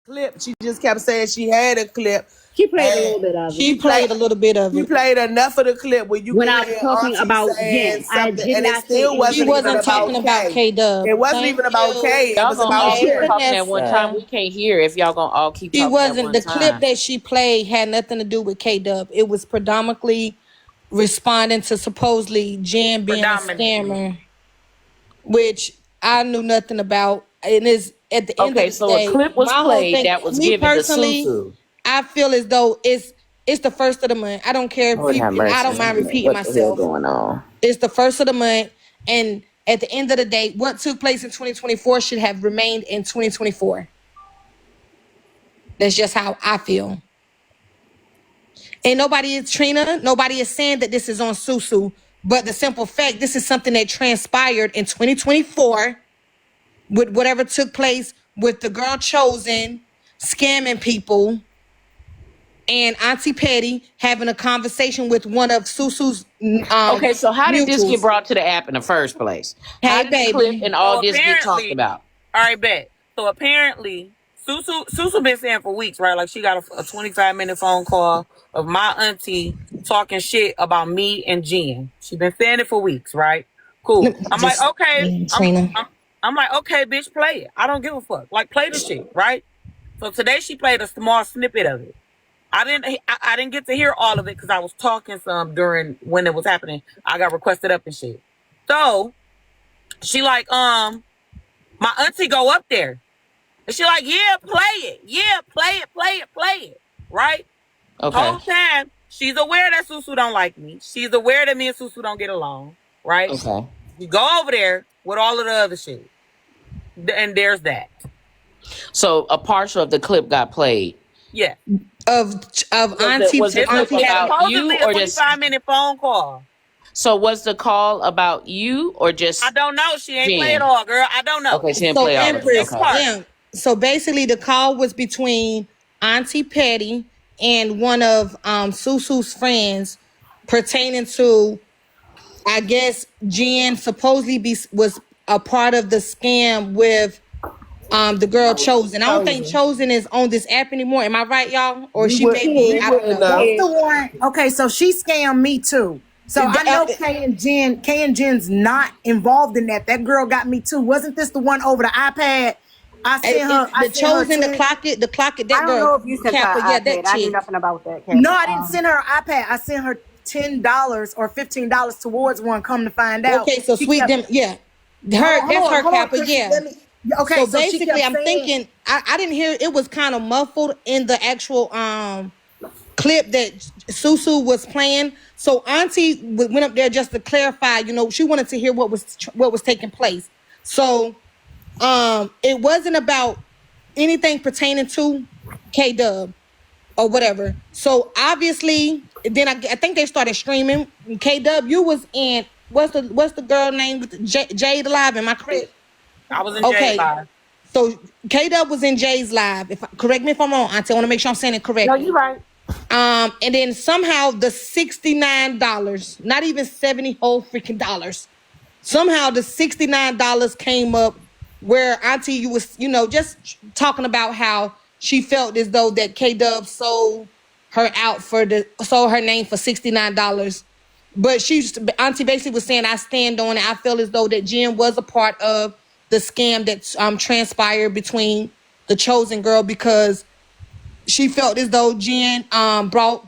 clip. She just kept saying she had a clip. She played a And little bit of it. She played a little bit of you it. played enough of the clip where you When could I was hear talking Auntie about saying Jen, I something, did and it not say still She wasn't anything even wasn't about about talking K. about K. K Dub. It wasn't Thank even about you. K. It Y'all was gonna about all Hey, keep Jen. talking at one time. Vanessa. We can't hear if y'all gonna all keep She talking at wasn't. one The clip time. that she played had nothing to do with K Dub. It was predominantly responding to supposedly Jen being a Predominantly. scammer, which I knew nothing about. And is at the end of Okay, the so a day, clip was my whole played thing, that was me given to personally, Susu. I feel as though it's the first of the month. I don't care if Lord have people. I mercy. don't mind repeating What the hell myself. going on? It's the first of the month, and at the end of the day, what took place in 2024 should have remained in 2024. That's just how I feel. And nobody is Trina. Nobody is saying that this is on Susu. But the simple fact, this is something that transpired in 2024 with whatever took place with the girl chosen scamming people and Auntie Petty having a conversation with one of Susu's Okay, so how did this get mutuals. brought to the app in the first place? How Hey, did the clip baby. and all So this get talked apparently, about? all right, bet. So apparently, Susu been saying for weeks, right? Like she got a 25-minute phone call of my auntie talking shit about me and Jen. She been saying it for weeks, right? Cool. I'm like, Just okay. Trina. I'm like, okay, bitch, play it. I don't give a fuck. Like, play the shit, right? So today she played a small snippet of it. I didn't get to hear all of it because I was talking some during when it was happening. I got requested up and shit. So she like, my auntie go up there. And she like, yeah, play it. Yeah, play it. Right? Okay. Whole time, she's aware that Susu don't like me. She's aware that me and Susu don't get along. Right? Okay. You go over there with all of the other shit. And there's that. So a partial of the clip got played. Yeah. Of Auntie was it to Auntie clip about Supposedly you a or just? 25-minute phone call. So was the call about you or just? I don't know. She ain't Jen? play it all, girl. I don't know. Okay, she didn't So play all of it. Empress, Okay. yeah. So basically the call was between Auntie Petty and one of Susu's friends pertaining to, I guess, Jen supposedly was a part of the scam with the girl Chosen. I don't think Chosen is on this app anymore. Am I right, y'all? Or she may be, I don't know. That's the one. Okay, so she scammed me too. So I know Kay and Jen's not involved in that. That girl got me too. Wasn't this the one over the iPad? I sent her. The Chosen, the clock it, that I girl. don't know if you sent her Kappa, an yeah, iPad. that I knew chick. nothing about that. No, I didn't send her an iPad. I sent her $10 or $15 towards one. Come to find out. Okay, so She sweet kept- them, yeah. Hold on, That's her hold on, Kappa, Chrissy, yeah. let me- Okay, So so she basically, kept I'm saying- thinking I didn't hear it was kind of muffled in the actual clip that Susu was playing. So Auntie went up there just to clarify. You know, she wanted to hear what was taking place. So it wasn't about anything pertaining to K Dub or whatever. So obviously, then I think they started streaming. K Dub, you was in what's the girl name with Jade Live? Am I correct? I was in Okay. Jay's live. So K Dub was in Jay's live. Correct me if I'm wrong, Auntie. I want to make sure I'm saying it correctly. No, you're right. And then somehow the $69, not even 70 whole freaking dollars. Somehow the $69 came up where Auntie, you was, just talking about how she felt as though that K Dub sold her name for $69. But Auntie basically was saying, I stand on it. I feel as though that Jen was a part of the scam that transpired between the Chosen girl because she felt as though Jen brought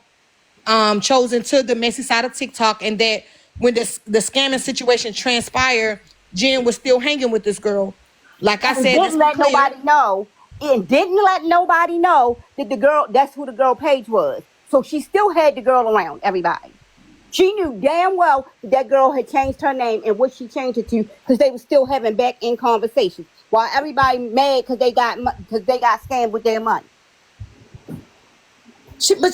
Chosen to the messy side of TikTok, and that when the scamming situation transpired, Jen was still hanging with this girl. Like I said, Didn't let nobody know. It didn't let nobody know that the girl, that's who the girl page was. So she still had the girl around everybody. She knew damn well that girl had changed her name and what she changed it to because they were still having back end conversations while everybody mad because they got scammed with their money. So here's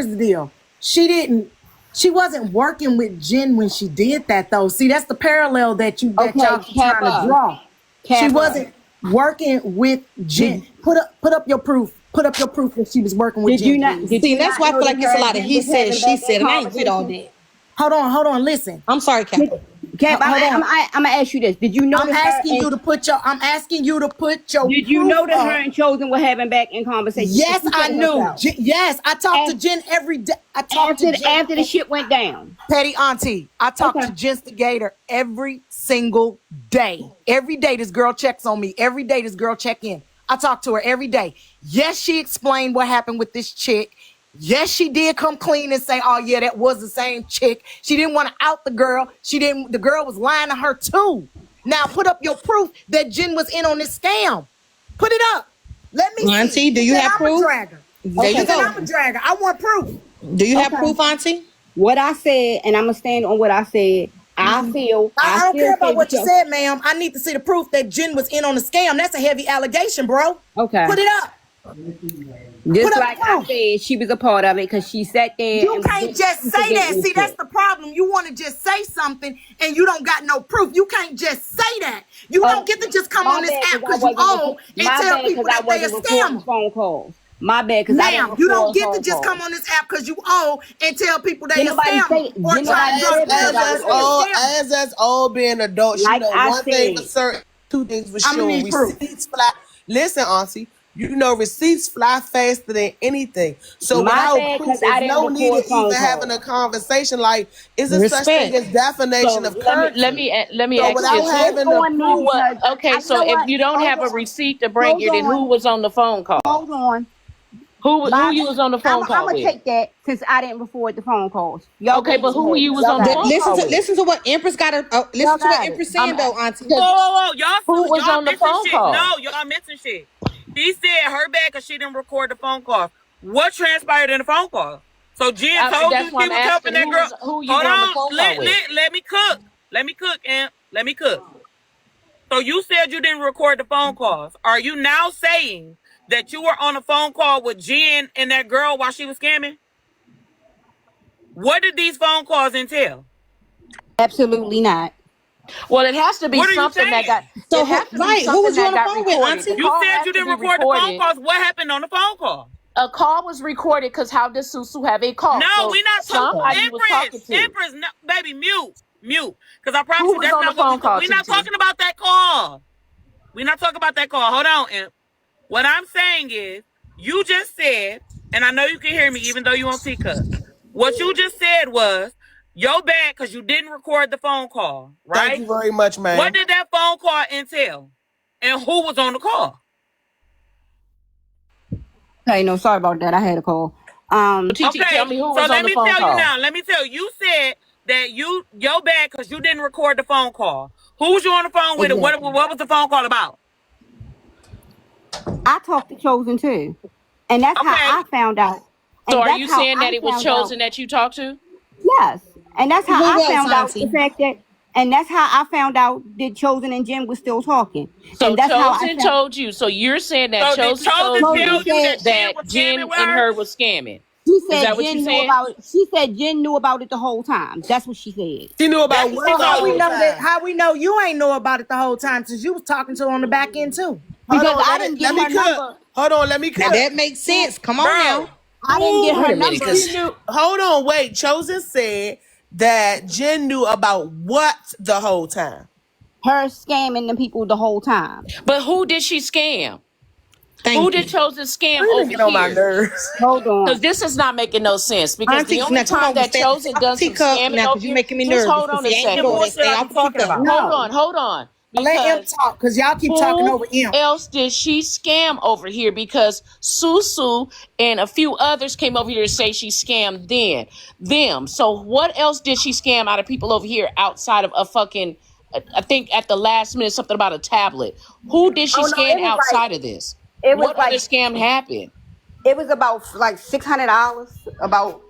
the deal. She wasn't working with Jen when she did that though. See, that's the parallel that y'all trying to draw. She wasn't working with Jen. Put up your proof. Put up your proof that she was working with Jen. That's why I feel like it's a lot of he said, she said, and I ain't with all that. Hold on, listen. I'm sorry, Kappa. Cap, Hold on. I'm gonna ask you this. Did you notice I'm asking you her? to put your. I'm asking you to put your. Did you proof notice her up. and Chosen were having back in conversation? Yes, She I said knew. herself. Yes, I talked to Af- Jen every day. I talked to Jen. After the shit went down. Petty Auntie, I talk Okay. to Jen Gator every single day. Every day this girl checks on me. Every day this girl check in. I talk to her every day. Yes, she explained what happened with this chick. Yes, she did come clean and say, oh yeah, that was the same chick. She didn't want to out the girl. The girl was lying to her too. Now put up your proof that Jen was in on this scam. Put it up. Let me Auntie, see. do you have proof? I'm a dragger. There you She said go. I'm a dragger. I want proof. Do you have Okay. proof, Auntie? What I said, and I'm gonna stand on what I said. I feel. I don't still care about feel what you that said, ma'am. I need to see the proof that Jen was in on the scam. That's a heavy allegation, bro. Okay. Put it up. Just Put up like the I proof. said, she was a part of it because she sat there. You and can't was just say that. instigating See, that's shit. the problem. You want to just say something and you don't got no proof. You can't just say that. You don't get to just come My on this bad, app 'cause because I you wasn't own and my tell bad, people 'cause I that they a wasn't recording scammer. phone calls. My bad, because I didn't Ma'am, you don't record get to phone just come calls. on this app because you own and tell people they Did a nobody scammer say? or Did try nobody to say drug because As people I us because they a recorded? all, scammer. as us all being adults, you Like know I one thing for said, certain, two things for I'm gonna sure. need proof. Receipts fly. Listen, Auntie, you know receipts fly faster than anything. So my without bad, proof, because I there's didn't no need record of even phone having calls. a conversation. Like, is there such thing Respect. as defamation So of let character? me So ask without this: It's having the on me who proof, was because okay? you know So if what? you don't Hold have a on, receipt to bring hold you, then who on, was on the phone call? hold on. Who My you was on the I'm phone call gonna with? take that since I didn't record the phone calls. Y'all go Okay, ahead but and who have you it. was Y'all on the got it. phone call with? Listen to what Empress got. Y'all Listen to what got it. Empress I'm saying though, Auntie. Whoa, whoa, whoa. who was Y'all on the missing phone shit. call? No, y'all missing shit. She said her bad because she didn't record the phone call. What transpired in the phone call? So Jen told you That's why she I'm was helping asking that girl. who you Hold were on the on. phone call with. Let me cook. Let me cook, and let me cook. So you said you didn't record the phone calls. Are you now saying that you were on a phone call with Jen and that girl while she was scamming? What did these phone calls entail? Absolutely not. Well, it has to be What are you something that saying? got. So It has to be right, who something was you on that the got phone with, recorded. The Auntie? You call said has you to didn't be record the phone recorded. calls. What happened on the phone call? A call was recorded because how does Susu have a call? No, So we not talking. somebody you was talking to. Empress, no, baby, mute. Because I promise Who you, was that's on the not what phone call, we're not TT? talking about that call. We're not talking about that call. Hold on, Imp. What I'm saying is, you just said, and I know you can hear me even though you on Teacup. What you just said was, yo bad because you didn't record the phone call, thank right? you very much, man. What did that phone call entail? And who was on the call? Hey, no, sorry about that. I had a call. TT, tell me who was on the phone Let me tell you call. now. Let me tell you. You said that yo bad because you didn't record the phone call. Who was you on the phone with? Exactly. What was the phone call about? I talked to Chosen too, and that's Okay. how I found out. So And are that's you how saying that I it was found Chosen out. that you talked to? Yes, and that's how Who I else, found out the Auntie? fact that, and that's how I found out that Chosen and Jim was still talking, So and that's how I Chosen found. told you. So you're saying that So did Chosen told Chosen tell you you that Jen that was Jen scamming with and her? her was scamming. She Is said that what Jen you knew saying? about it. She said Jen knew about it the whole time. That's what she said. She knew about That's what what the she How we whole told. know that? time. How we know you ain't know about it the whole time since you was talking to her on the back end too? Hold Because on, I didn't get let me her cook. number. Hold on, let me Now cook. that makes sense. Come on Bro, now. I didn't get Wait her a minute, number. cause She knew. Hold on, wait. Chosen said that Jen knew about what the whole time. Her scamming the people the whole time. But who did she scam? Who thank did you. Chosen scam Really over get on my here? nerves. Hold on. Because this is not making no sense. Because Auntie, the only now come time on, that stay Chosen off the done some teacup scamming now, over cause you here, making me just nervous. hold on a See, I ain't the gonna second. go there. bullshit Stay I off be the talking teacup. about. No. Hold on. Let Imp Because talk because y'all keep talking who over Imp. else did she scam over here? Because Susu and a few others came over here to say she scammed them. So what else did she scam out of people over here outside of a fucking, I think at the last minute, something about a tablet. Who did she Oh no, scam outside of this? it was What like other scam happened? it was about like $600. About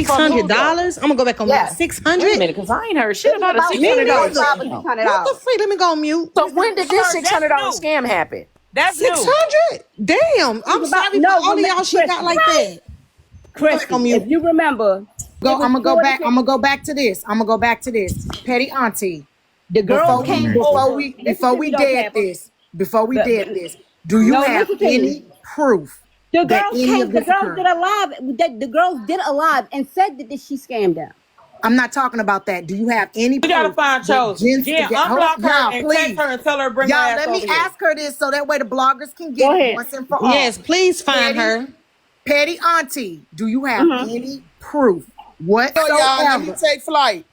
From who though? $600. I'm gonna go back on mute. yeah. Six Wait a hundred. minute, because I ain't heard It shit was about a about Me $600 neither. $645 or scam. What the $600. freak? Let me go on mute. So when did this That's $600 new. scam happen? That's Six new. hundred. Damn. I'm About sorry no, for all of y'all shit got like that. Go back on Christy, if mute. you remember, it was I'm gonna go four back. I'm different. gonna go back to this. I'm gonna go back to this. Petty Auntie. The girls came over. Listen to me though, Kappa. Before we did The- this, do you no, have listen to me. any proof The that girls any came. of The this girls occurred? did a live. The girls did a live and said that she scammed them. I'm not talking about that. Do you have any We gotta proof find that Chosen. Jen, unblock her and text her and tell her to bring her Y'all, ass let me over here. ask her this so that way the bloggers can get Go it ahead. once and for all. Yes, please find her. Petty Auntie, do you have any proof So y'all, let me whatsoever? take flight.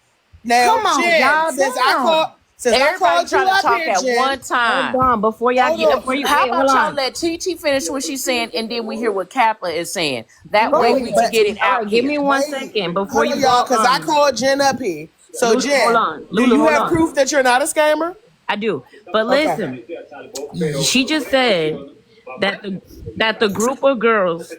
Now, Come on, Jen, y'all, since damn. I Everybody called you trying to up talk here, at Jen. one time. Hold on, before y'all Hold get on. before you How wait, hold about y'all on. let TT finish what she's saying, and then we hear what Kappa is saying. That Go way ahead. we can get it All out right, give here. me 1 Wait, second before hold you on, y'all, go. because I called Jen up here. So, Lulu, hold Jen, on. do Lulu, you hold have on. proof that you're not a scammer? I do, but Okay. listen, she just said that the group of girls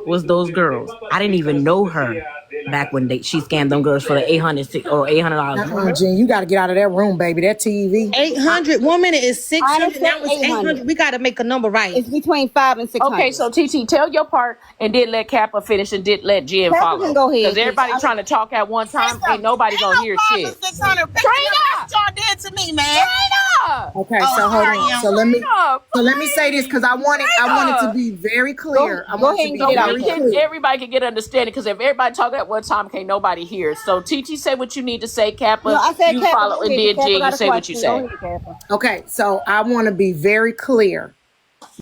was those girls. I didn't even know her back when she scammed them girls for the $800. Remember? Jen, you got to get out of that room, baby. That TV. 800. 1 minute is 600. say Now it's 800. 800. We got to make a number right. It's between 5 and 600. Okay, so TT, tell your part, and then let Kappa finish, and then let Jen Kappa follow. can go ahead, Because everybody trying to talk at one time, ain't nobody gonna hear shit. 600. Trina! Y'all did to me, man. Trina! Okay, so hold on. So let me say this because I want it to be very clear. I want it to be So very clear. everybody can get understanding, because if everybody talk at one time, can't nobody hear. So TT, say what you need to say, Kappa. No, I said you Kappa, follow, go and ahead. then Kappa Jen, got you a say what you question. say. Go ahead, Kappa. Okay, so I want to be very clear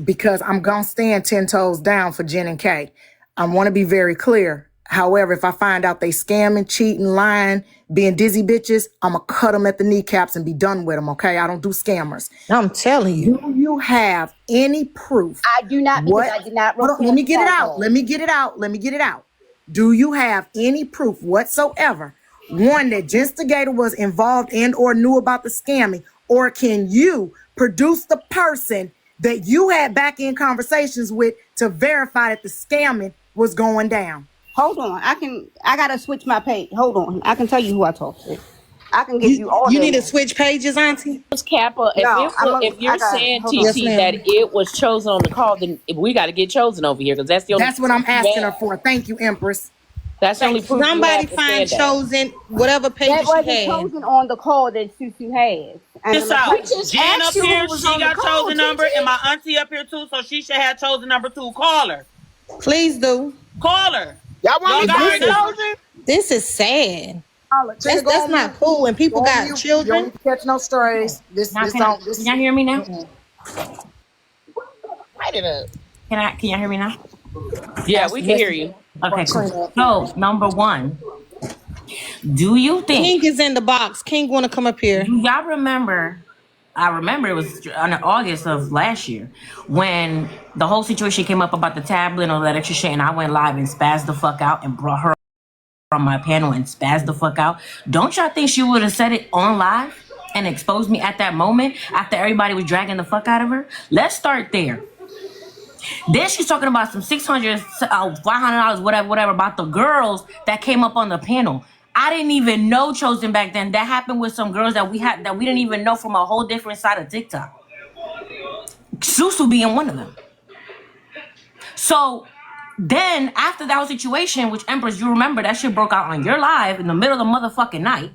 because I'm going to stand 10 toes down for Jen and Kay. I want to be very clear. However, if I find out they scamming, cheating, lying, being dizzy bitches, I'm going to cut them at the kneecaps and be done with them, okay? I don't do scammers. I'm telling you. Do you have any proof? I do not, because I did not Hold on, report let me get it phone out. calls. Let me get it out. Do you have any proof whatsoever? One, that Instigator was involved in or knew about the scamming, or can you produce the person that you had back in conversations with to verify that the scamming was going down? Hold on. I gotta switch my page. Hold on. I can tell you who I talked to. I can give you all You their need to names. switch pages, Auntie. Kappa, No, if you're saying hold on. Yes, TT that ma'am. it was chosen on the call, then we got to get chosen over here, because that's the only. That's what I'm asking Yeah. her for. Thank you, Empress. That's the only proof you Somebody have to find stand that. Chosen, whatever That pages she wasn't had. chosen on the call that Susu has. And This I'm gonna out. tell We you. just Jen asked up you here, who was she on the got call, chosen number, and TT. my auntie up here too, so she should have chosen number 2. Call her. Please do. Call her. Y'all want me Y'all to got call her number? Chosen? This is sad. Trina, go That's on not mute. cool when people Go on got mute. You don't children. need to catch no strays. Now can y'all hear me now? Light it up. Can y'all hear me now? Yeah, we can hear you. Okay, cool. Trina. So number one, do you think? King is in the box. King want to come up here. Do y'all remember? I remember it was in August of last year when the whole situation came up about the tablet and all that extra shit, and I went live and spazzed the fuck out and brought her on my panel and spazzed the fuck out. Don't y'all think she would have said it on live and exposed me at that moment after everybody was dragging the fuck out of her? Let's start there. Then she's talking about some $600, $500, whatever, about the girls that came up on the panel. I didn't even know Chosen back then. That happened with some girls that we didn't even know from a whole different side of TikTok. Susu being one of them. So then after that whole situation, which Empress, you remember that shit broke out on your live in the middle of the motherfucking night.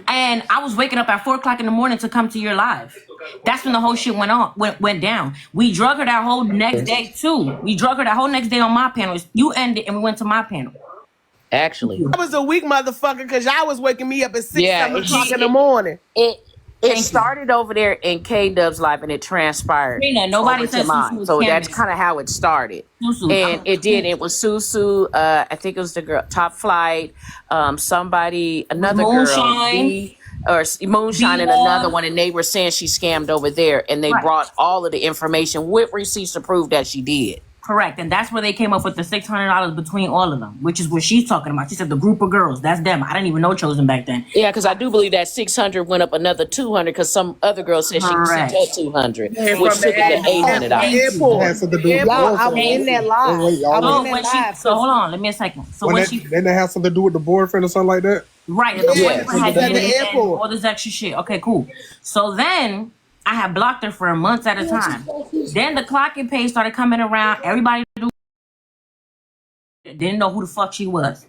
And I was waking up at 4 o'clock in the morning to come to your live. That's when the whole shit went down. We drug her that whole next day too. We drug her that whole next day on my panel. You ended and we went to my panel. Actually, I was a weak motherfucker because y'all was waking me up at 6, Yeah, 7 o'clock in the morning. it started over there in K Dub's life, and it transpired. Trina, nobody over said to Susu mine. was So that's scamming. kind of how it started. Susu. And it did. It was Susu. I think it was the girl, Top Flight. Somebody, another Moonshine. girl, B, or Moonshine, and Vila. another one, and they were saying she scammed over there, and they Right. brought all of the information with receipts to prove that she did. Correct. And that's where they came up with the $600 between all of them, which is what she's talking about. She said the group of girls, that's them. I didn't even know Chosen back then. Yeah, because I do believe that 600 went up another 200 because some other girl said she sent Correct. her 200, And which from took it to the $800. airport. Has something to do with Y'all, the I boyfriend. was in that live. Wait, I was y'all- in When that live. so hold on, let me a second. So When when that, she then they have something to do with the boyfriend or something like that. right, the Yeah. boyfriend had She was at the been in airport. all this extra shit. Okay, cool. So then I had blocked her for months at a time. Then the clocking page started coming around. Everybody didn't know who the fuck she was.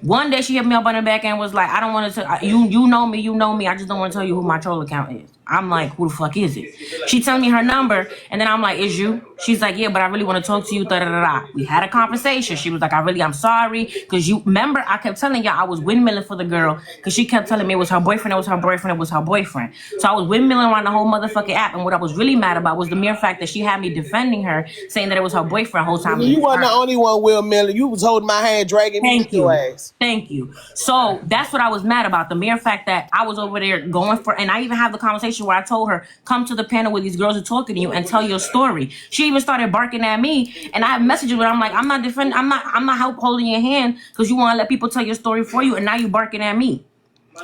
One day she hit me up on the back end, was like, I don't want to tell you know me. I just don't want to tell you who my troll account is. I'm like, who the fuck is it? She telling me her number, and then I'm like, is you? She's like, yeah, but I really want to talk to you. Da, da, da, da. We had a conversation. She was like, I'm sorry. Because you remember, I kept telling y'all I was windmilling for the girl because she kept telling me it was her boyfriend, So I was windmilling around the whole motherfucking app. And what I was really mad about was the mere fact that she had me defending her, saying that it was her boyfriend the whole time. You weren't the only one, Will Miller. You was holding my hand, dragging me to your ass. Thank you. So that's what I was mad about. The mere fact that I was over there going for, and I even have the conversation where I told her, come to the panel where these girls are talking to you and tell your story. She even started barking at me, and I have messages where I'm like, I'm not defending, I'm not holding your hand because you want to let people tell your story for you, and now you barking at me.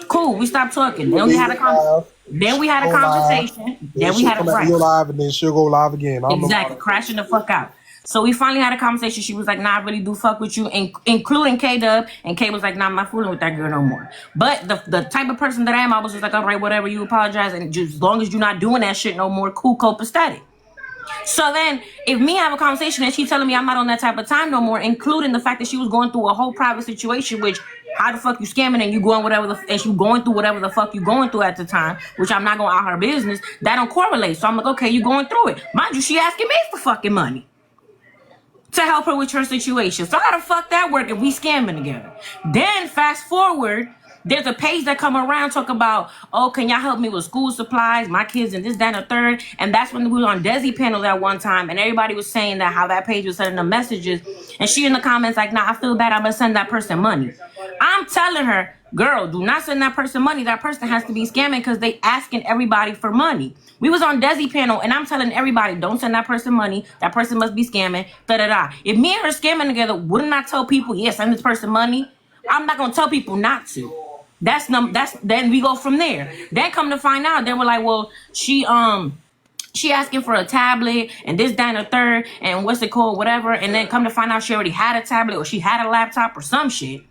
Cool, we stopped talking. Then we had a conversation. Then we had a conversation. Then we had a fight. You're live, and then she'll go live again. Exactly, crashing the fuck out. So we finally had a conversation. She was like, nah, I really do fuck with you, including K-Dub. And K was like, nah, I'm not fooling with that girl no more. But the type of person that I am, I was just like, all right, whatever, you apologize. And just as long as you're not doing that shit no more, cool, copacetic. So then if me have a conversation and she telling me I'm not on that type of time no more, including the fact that she was going through a whole private situation, which how the fuck you scamming and you going and you going through whatever the fuck you going through at the time, which I'm not going to out her business, that don't correlate. So I'm like, okay, you going through it. Mind you, she asking me for fucking money to help her with her situation. So how the fuck that work if we scamming together? Then fast forward, there's a page that come around talk about, oh, can y'all help me with school supplies, my kids and this, that, and the third. And that's when we were on Desi panel at one time, and everybody was saying that how that page was sending them messages. And she in the comments like, nah, I feel bad, I'm gonna send that person money. I'm telling her, girl, do not send that person money. That person has to be scamming because they asking everybody for money. We was on Desi panel, and I'm telling everybody, don't send that person money. That person must be scamming, da-da-da. If me and her scamming together, wouldn't I tell people, yeah, send this person money? I'm not gonna tell people not to. That's then we go from there. Then come to find out, they were like, well, she asking for a tablet and this, that, and the third, and what's it called, whatever. And then come to find out she already had a tablet or she had a laptop or some shit.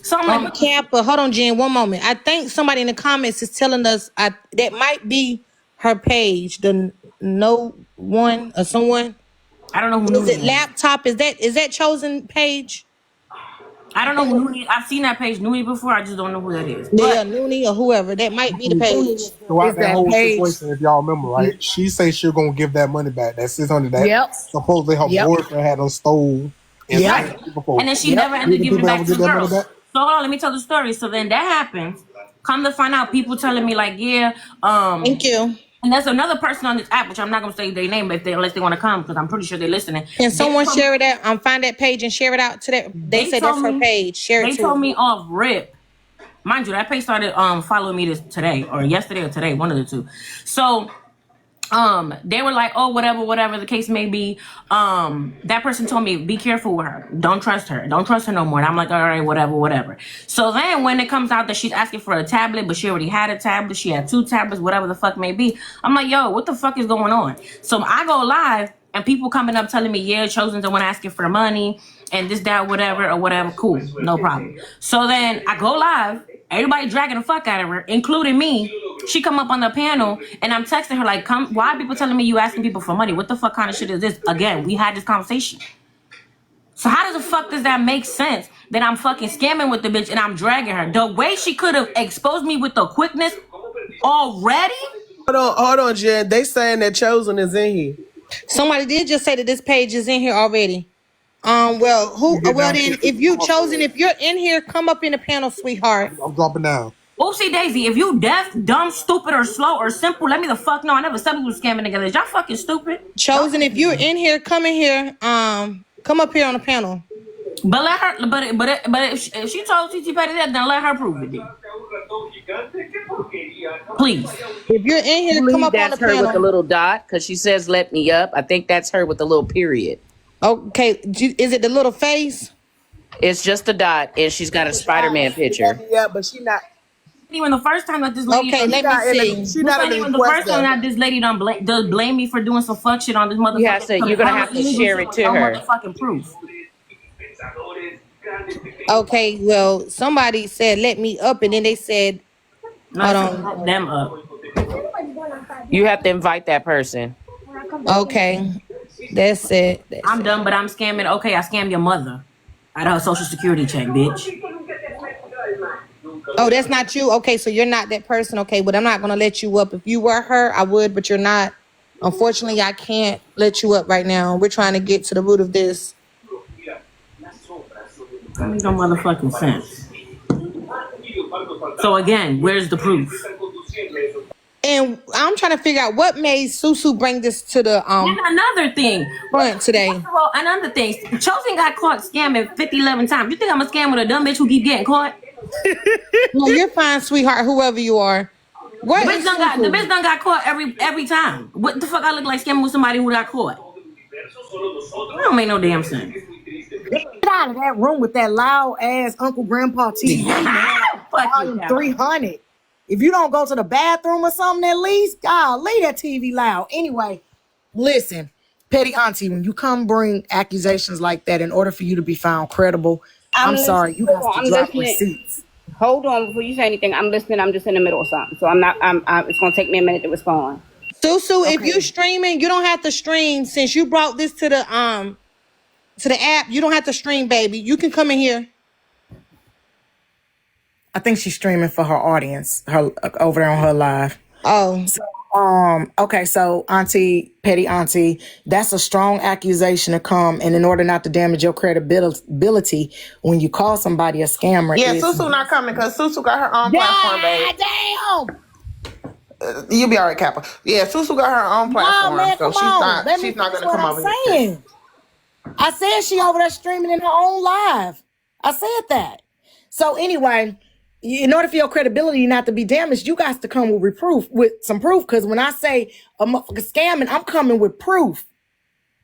So I'm like, Kappa, hold on, Jen, one moment. I think somebody in the comments is telling us that might be her page, the no one or someone. I don't know who is it. Laptop, is that chosen page? I don't know who Noonie. I've seen that page Noonie before. I just don't know who that is. Yeah, Noonie or whoever. That might be the page. Throughout that whole situation, if y'all remember, right? She say she's gonna give that money back. That $600. That supposedly her boyfriend had them stole. And then she never ended up giving back to the girl. So hold on, let me tell the story. So then that happens. Come to find out, people telling me like, yeah, thank you. And there's another person on this app, which I'm not gonna say their name unless they want to come, because I'm pretty sure they're listening. Can someone share it out? Find that page and share it out to that. They say that's her page. Share it. They told me off rip. Mind you, that page started following me today or yesterday or today, one of the two. So they were like, oh, whatever the case may be. That person told me, be careful with her. Don't trust her no more. And I'm like, all right, whatever. So then when it comes out that she's asking for a tablet, but she already had a tablet, she had 2 tablets, whatever the fuck may be, I'm like, yo, what the fuck is going on? So I go live and people coming up telling me, yeah, Chosen's the one asking for money and this, that, whatever. Cool, no problem. So then I go live. Everybody dragging the fuck out of her, including me. She come up on the panel, and I'm texting her like, why are people telling me you asking people for money? What the fuck kind of shit is this? Again, we had this conversation. So how does the fuck does that make sense that I'm fucking scamming with the bitch and I'm dragging her? The way she could have exposed me with the quickness already? Hold on, Jen. They saying that Chosen is in here. Somebody did just say that this page is in here already. Well, then, if you Chosen, if you're in here, come up in the panel, sweetheart. I'm dropping down. Oopsie daisy, if you deaf, dumb, stupid, or slow, or simple, let me the fuck know. I never said we was scamming together. Is y'all fucking stupid? Chosen, if you're in here, come in here. Come up here on the panel. But let her. But if she told TT Petty that, then let her prove it. Then. Please. If you're in here, come up on the panel. That's her with the little dot, because she says "let me up." I think that's her with the little period. Okay, is it the little face? It's just a dot, and she's got a Spider-Man picture. Yeah, but she not. Even the first time that this lady, okay, let me see. She not even the first time that this lady does blame me for doing some fuck shit on this motherfucker. You're gonna have to share it to her. Motherfucking proof. Okay, well, somebody said let me up, and then they said, hold on, them up. You have to invite that person. Okay. That's it. I'm done, but I'm scamming. Okay, I scammed your mother out of her social security check, bitch. Oh, that's not you? Okay, so you're not that person. Okay, but I'm not going to let you up. If you were her, I would, but you're not. Unfortunately, I can't let you up right now. We're trying to get to the root of this. That makes no motherfucking sense. So again, where's the proof? And I'm trying to figure out what made Susu bring this to the And another thing. front today. First of all, another thing. Chosen got caught scamming 11 times. You think I'm a scam with a dumb bitch who keep getting caught? No, you're fine, sweetheart, whoever you are. The bitch done got caught every time. What the fuck I look like scamming with somebody who got caught? That don't make no damn sense. Get out of that room with that loud ass Uncle Grandpa TV, man. Volume 300. If you don't go to the bathroom or something at least, God, leave that TV loud. Anyway, listen, Petty Auntie, when you come bring accusations like that in order for you to be found credible, I'm sorry, you have to drop receipts. Hold on before you say anything. I'm listening. I'm just in the middle of something. So it's going to take me a minute to respond. Susu, okay. If you streaming, you don't have to stream. Since you brought this to the app, you don't have to stream, baby. You can come in here. I think she's streaming for her audience, her over there on her live. Oh. So, okay, so Auntie, Petty Auntie, that's a strong accusation to come, and in order not to damage your credibility when you call somebody a scammer. Yeah, Susu not coming because Susu got her own platform, baby. Damn! You'll be all right, Kappa. Yeah, Susu got her own platform, man, so she's not gonna come over here. I said she over there streaming in her own live. I said that. So anyway, in order for your credibility not to be damaged, you guys to come with some proof. Because when I say a motherfucker scamming, I'm coming with proof.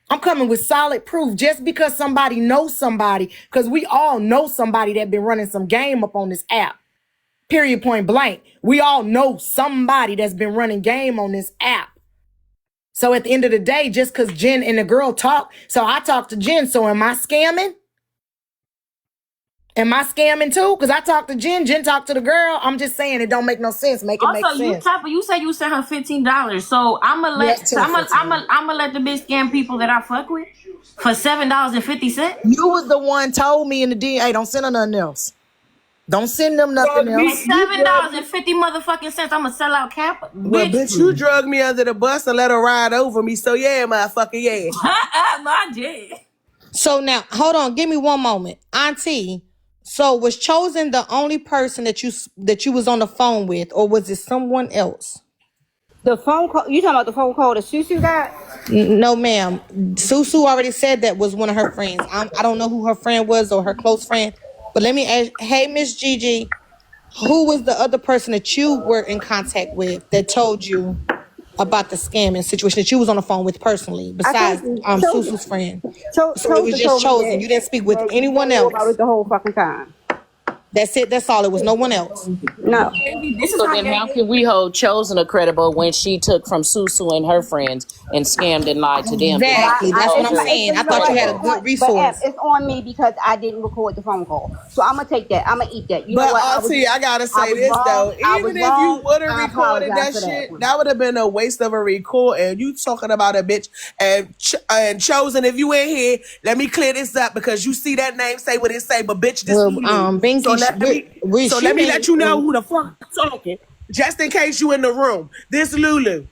I'm coming with solid proof. Just because somebody knows somebody, because we all know somebody that been running some game up on this app. Period, point blank. We all know somebody that's been running game on this app. So at the end of the day, just because Jen and the girl talk, so I talk to Jen. So am I scamming? Am I scamming too? Because I talked to Jen talked to the girl. I'm just saying it don't make no sense. Make sense. You said you sent her $15. So I'ma let the bitch scam people that I fuck with for $7.50. You was the one told me in the DM, hey, don't send her nothing else. Don't send them nothing else. $7.50 motherfucking cents. I'ma sell out Kappa. Well, bitch, you drug me under the bus and let her ride over me. So yeah, motherfucker, yeah. I did. So now, hold on, give me one moment, Auntie. So was Chosen the only person that you was on the phone with, or was it someone else? The phone call, you talking about the phone call that Susu got? No, ma'am. Susu already said that was one of her friends. I don't know who her friend was or her close friend, but let me ask, hey, Miss Gigi, who was the other person that you were in contact with that told you about the scamming situation that you was on the phone with personally, besides Susu's friend? So it was just Chosen. You didn't speak with anyone else about it the whole fucking time. That's it. That's all. It was no one else. No. So then how can we hold Chosen accountable when she took from Susu and her friends and scammed and lied to them? Exactly. That's what I'm saying. I thought you had a good resource. But it's on me because I didn't record the phone call. So I'm going to take that. I'm going to eat that. You know what? Auntie, I got to say this, though. Even if you would have recorded that shit, that would have been a waste of a record. And you talking about a bitch and Chosen, if you in here, let me clear this up because you see that name say what it say, but bitch, this Binky, so let me let you know who the fuck talking, just in case you in the room. This Lulu.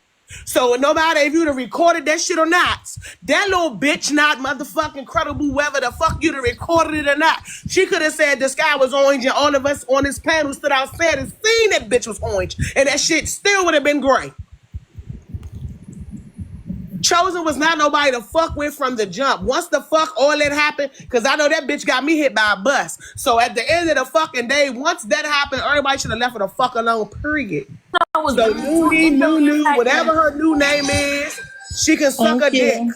So no matter if you'd have recorded that shit or not, that little bitch not motherfucking credible, whether the fuck you'd have recorded it or not. She could have said the sky was orange and all of us on this panel stood outside and seen that bitch was orange, and that shit still would have been gray. Chosen was not nobody to fuck with from the jump. Once the fuck all that happened, because I know that bitch got me hit by a bus. So at the end of the fucking day, once that happened, everybody should have left her the fuck alone, period. So Nunu, whatever her new name is, she can suck a dick.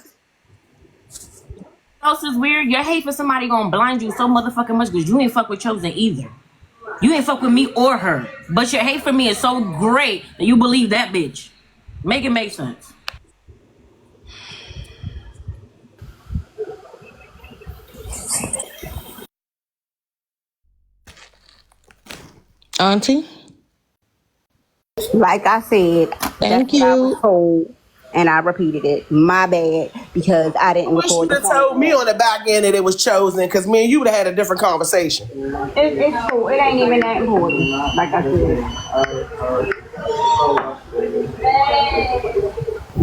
Else is weird. Your hate for somebody gonna blind you so motherfucking much because you ain't fuck with Chosen either. You ain't fuck with me or her. But your hate for me is so great that you believe that bitch. Make it make sense. Auntie? Like I said, thank you. I was told, and I repeated it. My bad. because I didn't Wish record you'd the have phone told me call. on the back end that it was chosen, because me and you would have had a different conversation. It's cool. It ain't even that important. Like I said.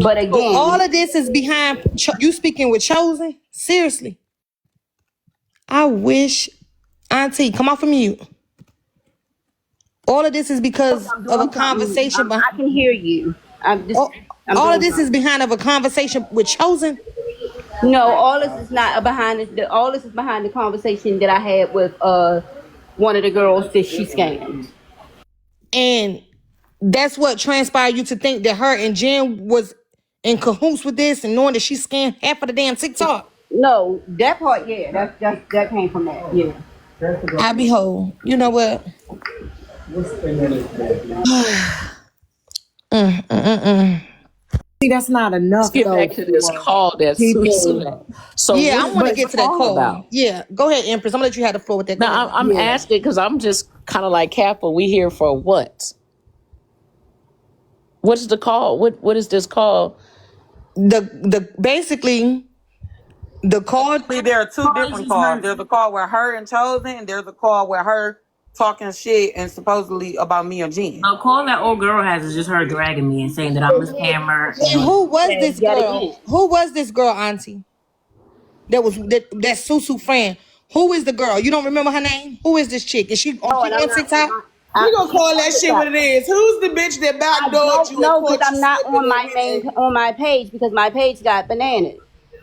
But again, all of this is behind you speaking with Chosen. Seriously, I wish, Auntie, come off of mute. All of this is because of a conversation. I can hear you. All of this is behind of a conversation with Chosen. No, all this is not behind this. All this is behind the conversation that I had with one of the girls that she scammed. And that's what transpired you to think that her and Jen was in cahoots with this and knowing that she scammed half of the damn TikTok. No, that part, yeah, that came from that, yeah. I behold. You know what? See, that's not enough. Let's get though, back to this for call that people. Susan. So Yeah, I what want to is get to the that call. about? Yeah, go ahead, Empress. I'm gonna let you have the floor with that. Now I'm asking because I'm just kind of like Kappa. We here for what? What is the call? What is this call? The basically the call. There are two different calls. There's a call with her and Chosen, and there's a call with her talking shit and supposedly about me or Jen. The call that old girl has is just her dragging me and saying that I'm a scammer. And who was this girl? Who was this girl, Auntie? That Susu friend. Who is the girl? You don't remember her name? Who is this chick? Is she on TikTok? We gonna call that shit what it is. Who's the bitch that backdoored you? No, because I'm not on my page because my page got bananas.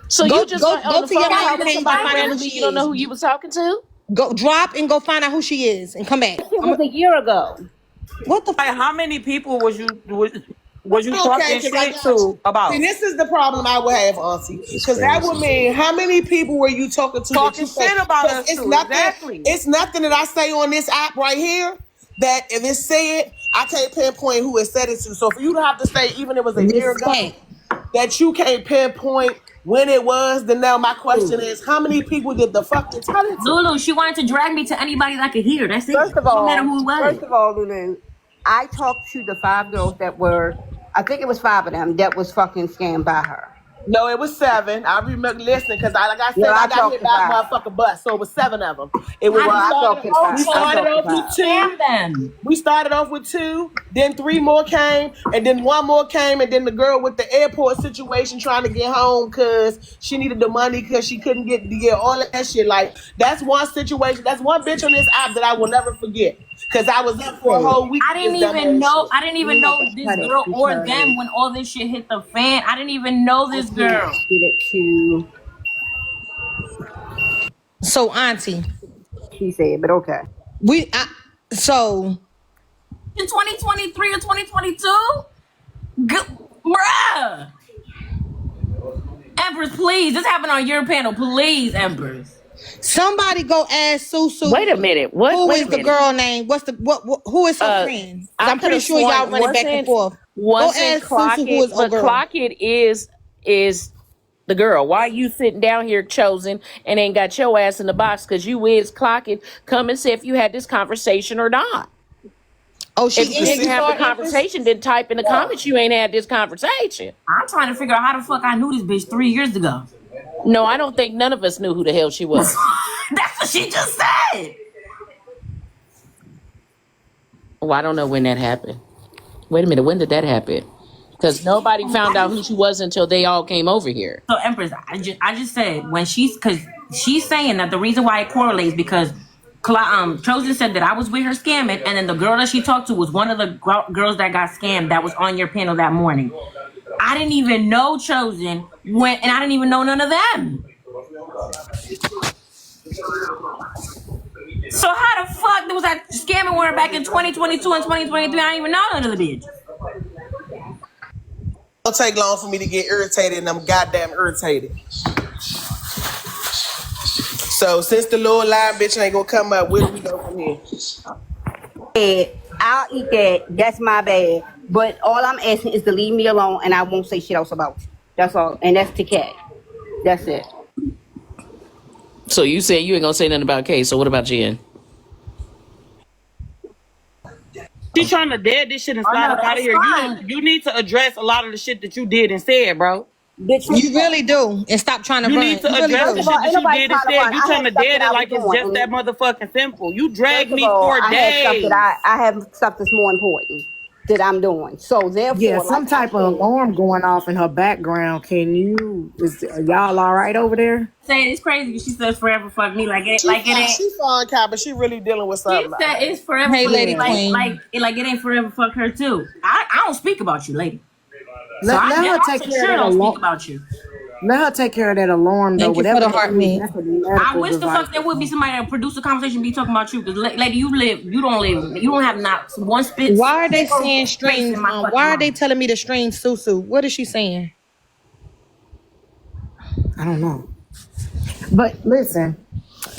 So you just go went on the to your phone page talking to and somebody find out who randomly. she You don't know is. who you was talking to? Go drop and go find out who she is and come back. It was a year ago. What the Like, how many people was you talking shit to to about? And this is the problem I would have, Auntie. Because that would mean how many people were you talking to? Talking shit about us it's too, nothing, exactly. It's nothing that I say on this app right here that if it's said, I can't pinpoint who it said it to. So for you to have to say, even if it was a year ago, that you can't pinpoint when it was, then now my question is, how many people did the fuck to tell it to? Lulu, she wanted to drag me to anybody that could hear. That's it. First of all, no matter who it was. Lulu, I talked to the 5 girls that were, I think it was 5 of them that was fucking scammed by her. No, it was 7. I remember listening because I got hit by a motherfucking bus, so it was 7 of them. It was. We started off with 2, then 3 more came, and then 1 more came, and then the girl with the airport situation trying to get home because she needed the money because she couldn't get all of that shit. Like that's one situation. That's one bitch on this app that I will never forget. Cause I was up for a whole week. I didn't even know this girl or them when all this shit hit the fan. I didn't even know this girl. Get it to. So, Auntie, she said, but okay. So in 2023 or 2022, bruh. Empress, please. This happened on your panel, please, Empress. Somebody go ask Susu. Wait a minute. Who is the girl name? Who is her friend? I'm pretty sure y'all running back and forth. Go ask Susu who is a girl. Clockett is the girl. Why you sitting down here Chosen and ain't got your ass in the box? Because you is Clockett. Come and say if you had this conversation or not. Oh, she if you didn't have the conversation, then type in the comments you ain't had this conversation. I'm trying to figure out how the fuck I knew this bitch 3 years ago. No, I don't think none of us knew who the hell she was. That's what she just said. Well, I don't know when that happened. Wait a minute, when did that happen? Because nobody found out who she was until they all came over here. So, Empress, I just said because she's saying that the reason why it correlates because Chosen said that I was with her scamming, and then the girl that she talked to was one of the girls that got scammed that was on your panel that morning. I didn't even know Chosen and I didn't even know none of them. So how the fuck was I scamming with her back in 2022 and 2023? I didn't even know none of the bitch. Don't take long for me to get irritated, and I'm goddamn irritated. So since the little line bitch ain't gonna come up, where do we go from here? I'll eat that. That's my bad. But all I'm asking is to leave me alone, and I won't say shit else about you. That's all. And that's to Kat. That's it. So you said you ain't gonna say nothing about Kay. So what about Jen? She's trying to dead this shit and slide up out of here. You need to address a lot of the shit that you did and said, bro. Bitch, You really do. And stop trying to You run. need to You really address do. the first of all, shit ain't that you nobody did trying to instead. run. You I trying have to stuff dead that it I like was it's just doing. that motherfucking simple. You dragged First of me all, for I have stuff days. that I have stuff that's more important that I'm doing. So Yeah, therefore, like some I type of said, alarm going off in her background. Are y'all all right over there? Saying it's crazy. She says forever fuck me. Like it ain't. She fine, Kai, but she really dealing with She something. said it's forever Hey, fuck Lady me. Yeah. Queen. Like it ain't forever fuck her too. I don't speak about you, lady. So Let her I take for care of sure that don't speak alarm. about you. Let her take care of that alarm though. Thank you for Whatever the that heart, is, me. that's a I medical wish the device fuck or there would be something. somebody that produce a conversation be talking about you. Because lady, you don't have not one spit Why are they single saying space in streams? my fucking Why are they mind. telling me to stream Susu? What is she saying? I don't know. But listen,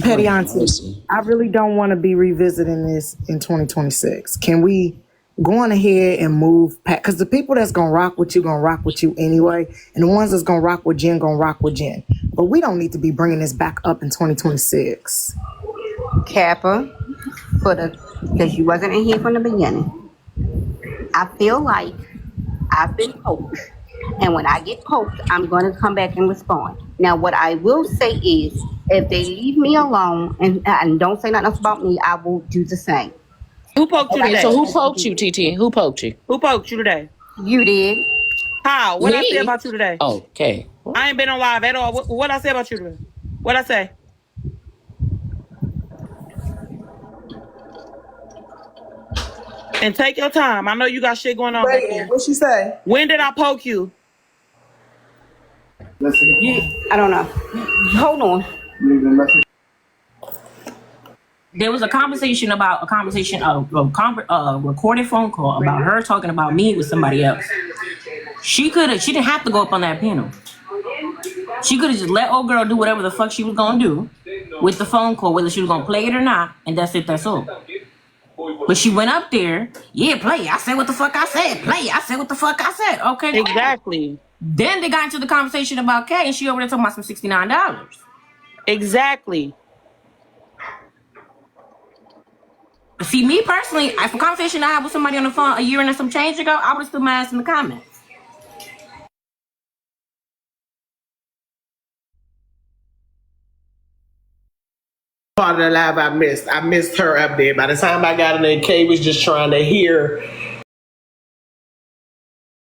Petty Lord have Auntie, mercy. I really don't want to be revisiting this in 2026. Can we go on ahead and move past? Because the people that's gonna rock with you anyway, and the ones that's gonna rock with Jen gonna rock with Jen. But we don't need to be bringing this back up in 2026. Kappa, because you wasn't in here from the beginning. I feel like I've been poked. And when I get poked, I'm going to come back and respond. Now, what I will say is, if they leave me alone and don't say nothing else about me, I will do the same. Who poked you Nobody Okay, so today? else who has to poked do you, it. TT? Who poked you? Who poked you today? You did. How? What I say Me? about you today? Okay. I ain't been on live at all. What I say about you today? What I say? And take your time. I know you got shit going on back Wait, there. what she say? When did I poke you? I don't know. Hold on. There was a recorded phone call about her talking about me with somebody else. She didn't have to go up on that panel. She could have just let old girl do whatever the fuck she was gonna do with the phone call, whether she was gonna play it or not, and that's it, that's all. But she went up there, yeah, play. I said what the fuck I said. Play. I said what the fuck I said. Okay, cool. Exactly. Then they got into the conversation about Kay, and she over there talking about some $69. Exactly. See, me personally, if a conversation I had with somebody on the phone a year and some change ago, I would have stood my ass in the comments. Part of the live I missed. I missed her up there. By the time I got in there, Kay was just trying to hear.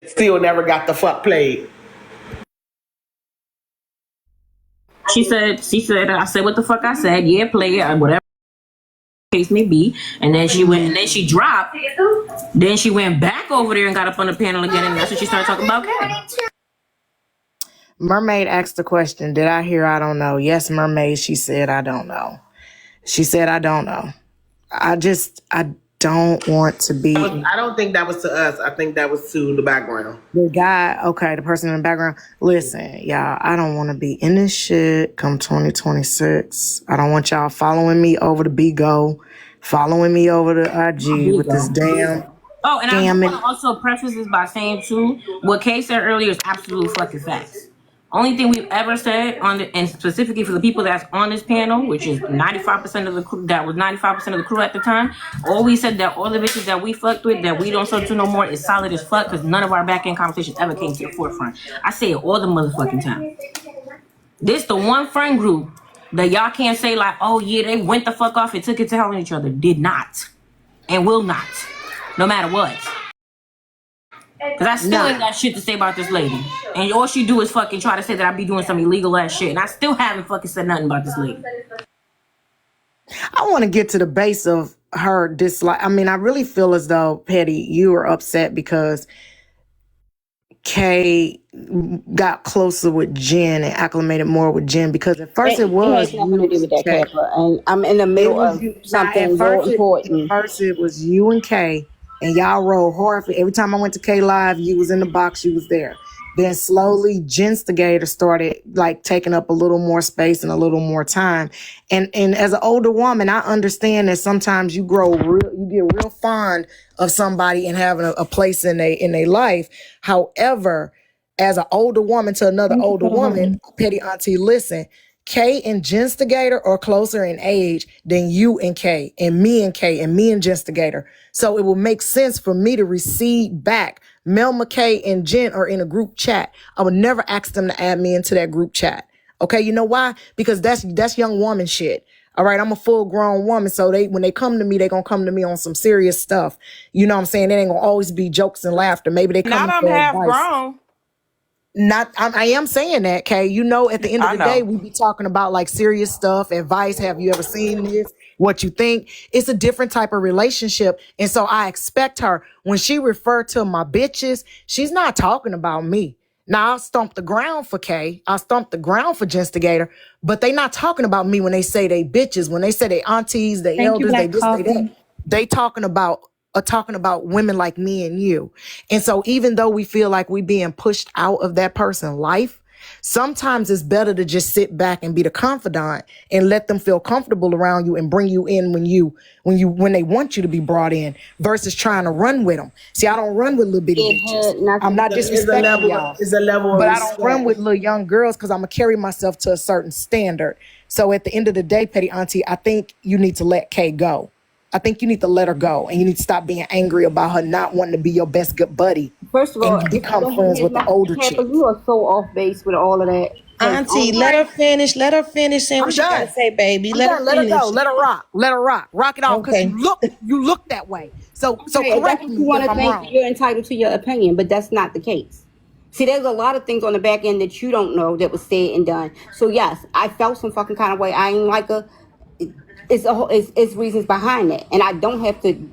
Still never got the fuck played. She said, I said what the fuck I said. Yeah, play it, whatever case may be. And then she went, and then she dropped. Then she went back over there and got up on the panel again, and that's when she started talking about Kay. Mermaid asked the question, did I hear I don't know? Yes, Mermaid, she said I don't know. She said I don't know. I don't want to be. I don't think that was to us. I think that was to the background. The guy, okay, the person in the background. Listen, y'all, I don't want to be in this shit come 2026. I don't want y'all following me over to Bigo, following me over to IG with this damn. Oh, and I want to also preface this by saying too, what Kay said earlier is absolute fucking facts. Only thing we've ever said and specifically for the people that's on this panel, which is 95% of the crew, that was 95% of the crew at the time, all we said that all the bitches that we fucked with, that we don't talk to no more, is solid as fuck, because none of our back end conversations ever came to the forefront. I say it all the motherfucking time. This the one friend group that y'all can't say like, oh yeah, they went the fuck off and took it to hell on each other. Did not. And will not. No matter what. Because I still ain't got shit to say about this lady. And all she do is fucking try to say that I be doing some illegal ass shit. And I still haven't fucking said nothing about this lady. I want to get to the base of her dislike. I mean, I really feel as though, Petty, you were upset because Kay got closer with Jen and acclimated more with Jen, because at first it was has nothing to do with that, Kappa. And I'm in the middle of something very important. At first it was you and Kay, and y'all rolled hard. Every time I went to Kay Live, you was in the box, you was there. Then slowly, Jenstigator started like taking up a little more space and a little more time. And as an older woman, I understand that sometimes you get real fond of somebody and having a place in their life. However, as an older woman to another older woman, Petty Auntie, listen, Kay and Genstigator are closer in age than you and Kay and me and Genstigator. So it will make sense for me to recede back. Mel McKay and Jen are in a group chat. I would never ask them to add me into that group chat. Okay, you know why? Because that's young woman shit. All right, I'm a full grown woman, so when they come to me, they gonna come to me on some serious stuff. You know what I'm saying? It ain't gonna always be jokes and laughter. Maybe they come Not I'm for half advice. grown. I am saying that, Kay. You know, at the end of the day, we be talking about like serious stuff, advice. Have you ever seen this? What you think? It's a different type of relationship. And so I expect her, when she referred to my bitches, she's not talking about me. Now, I'll stomp the ground for Kay. I'll stomp the ground for Genstigator. But they not talking about me when they say they bitches. When they say they aunties, they elders, they this, they that. They talking about women like me and you. And so even though we feel like we being pushed out of that person's life, sometimes it's better to just sit back and be the confidant and let them feel comfortable around you and bring you in when they want you to be brought in, versus trying to run with them. See, I don't run with little bitty bitches. I'm not disrespecting y'all. It's a level of But respect. I don't run with little young girls because I'm gonna carry myself to a certain standard. So at the end of the day, Petty Auntie, I think you need to let Kay go. I think you need to let her go, and you need to stop being angry about her not wanting to be your best good buddy. First of all, and become friends with the older chick. You are so off base with all of that. Auntie, let her finish. Let her finish saying what she gotta say, baby. Let her finish. Let her go. Let her rock. Let her rock. Rock it off, because Okay. you look that way. So Okay, correct that's me what you want if to I'm think. wrong. You're entitled to your opinion, but that's not the case. See, there's a lot of things on the back end that you don't know that was said and done. So yes, I felt some fucking kind of way. I ain't like her. It's reasons behind that, and I don't have to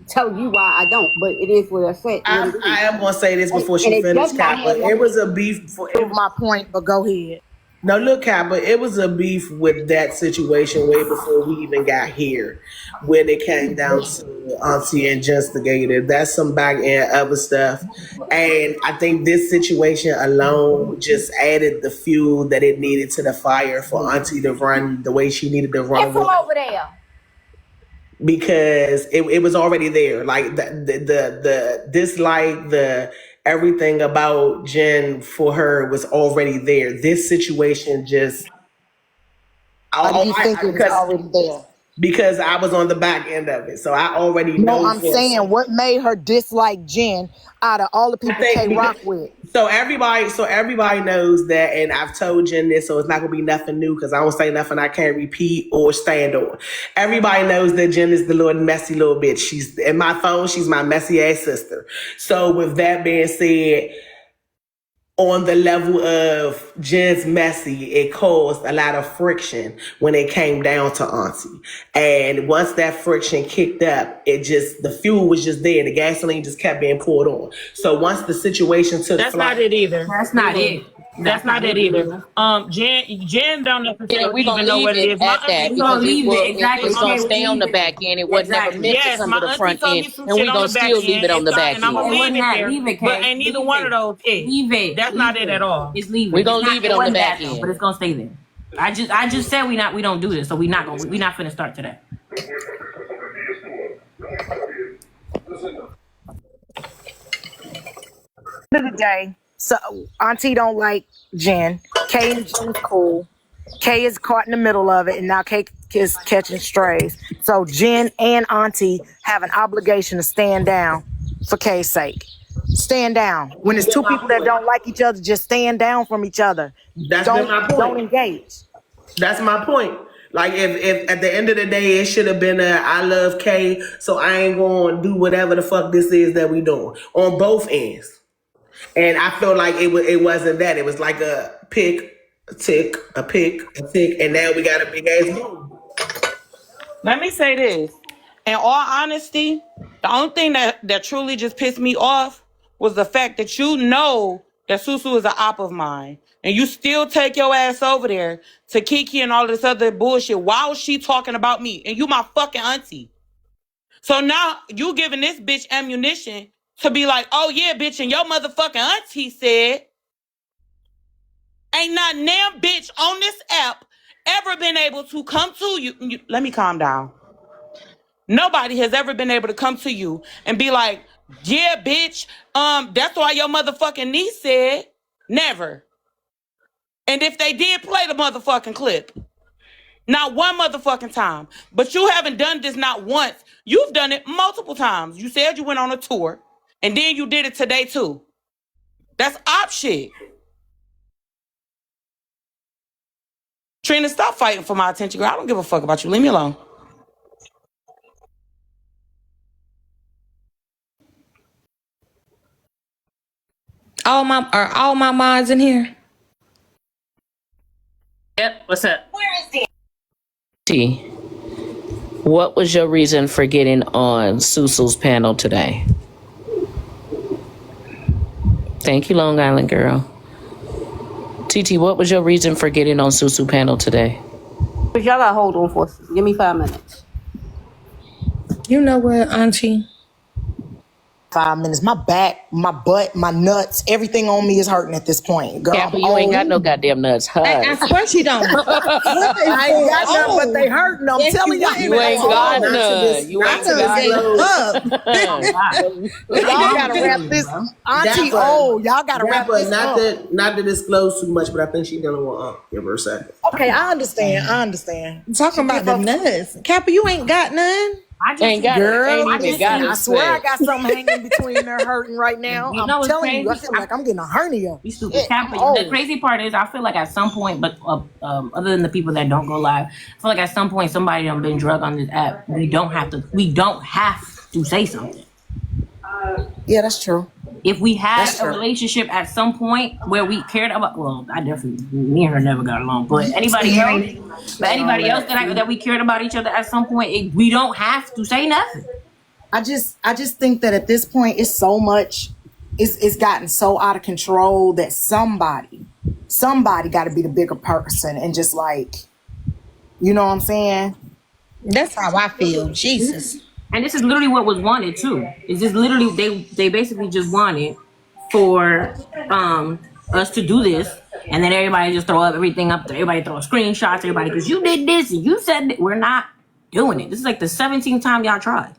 tell you why I don't. But it is what I said. I am gonna say this before And she it finishes, does not Kappa. have It was a beef for Prove my point, but go ahead. No, look, Kappa, it was a beef with that situation way before we even got here. When it came down to Auntie and Genstigator, that's some back end other stuff. And I think this situation alone just added the fuel that it needed to the fire for Auntie to run the way she needed to run. Get from over there. Because it was already there. Like the dislike, the everything about Jen for her was already there. This situation just Why do you think it was already there? Because I was on the back end of it. So I already know. No, I'm saying what made her dislike Jen out of all the people K rock with. So everybody knows that, and I've told Jen this, so it's not gonna be nothing new because I don't say nothing I can't repeat or stand on. Everybody knows that Jen is the little messy little bitch. She's in my phone, she's my messy ass sister. So with that being said, on the level of Jen's messy, it caused a lot of friction when it came down to Auntie. And once that friction kicked up, the fuel was just there. The gasoline just kept being poured on. So once the situation took That's not it either. That's not it. That's not it either. Jen don't necessarily we gonna even know what it leave is. it at that because it's gonna stay on the back end. It was never meant to come to the front end, and we gonna still leave it on the back end. And I'm gonna leave it there. Leave it, But ain't neither one of those it. Leave it. That's not it at all. Just leave it. We gonna leave it on the back end, but it's gonna stay there. I just said we don't do this, so we not finna start today. End of the day, so Auntie don't like Jen. Kay and Jen's cool. Kay is caught in the middle of it, and now Kay is catching strays. So Jen and Auntie have an obligation to stand down for Kay's sake. Stand down. When it's two people that don't like each other, just stand down from each other. Don't engage. That's my point. Like if at the end of the day it should have been I love Kay, so I ain't gonna do whatever the fuck this is that we doing on both ends. And I feel like it wasn't that. It was like a pick, a tick, a pick, a tick, and now we got a big ass boom. Let me say this. In all honesty, the only thing that truly just pissed me off was the fact that you know that Susu is an op of mine. And you still take your ass over there to Kiki and all this other bullshit while she talking about me. And you my fucking auntie. So now you giving this bitch ammunition to be like, oh yeah, bitch, and your motherfucking auntie said, ain't not damn bitch on this app ever been able to come to you. Let me calm down. Nobody has ever been able to come to you and be like, yeah, bitch, that's why your motherfucking niece said. Never. And if they did play the motherfucking clip, not one motherfucking time. But you haven't done this not once. You've done it multiple times. You said you went on a tour, and then you did it today too. That's op shit. Trina, stop fighting for my attention, girl. I don't give a fuck about you. Leave me alone. Are all my mods in here? Yep. What's up? T, what was your reason for getting on Susu's panel today? Thank you, Long Island girl. TT, what was your reason for getting on Susu panel today? But y'all gotta hold on for give me 5 minutes. You know what, Auntie? 5 minutes. My back, my butt, my nuts, everything on me is hurting at this point. Girl, Kappa, you ain't got no goddamn nuts. Huh? I swear she don't. I ain't got none, but they hurting. I'm Yes, telling y'all. You ain't got none. You ain't got none. Y'all gotta wrap this. Auntie, y'all gotta wrap this up. Not to disclose too much, but I think she dealing with Give her a second. Okay, I understand. I'm talking about the nuts. Kappa, you ain't got none. I just, Ain't got Girl, it. Ain't even got it. I swear I got something hanging between there hurting right now. You know I'm what's telling you, I crazy? feel like I'm getting a hernia. You stupid cat. But the crazy part is, I feel like at some point, but other than the people that don't go live, I feel like at some point somebody done been drugged on this app. We don't have to say something. Yeah, that's true. If we had a relationship at some point where we cared about, well, I definitely, me and her never got along, but anybody else that we cared about each other at some point, we don't have to say nothing. I just think that at this point it's so much, it's gotten so out of control that somebody got to be the bigger person and just like, you know what I'm saying? That's how I feel. Jesus. And this is literally what was wanted too. It's just literally they basically just wanted for us to do this, and then everybody just throw everything up there. Everybody throw screenshots. Everybody, because you did this and you said that. We're not doing it. This is like the 17th time y'all tried.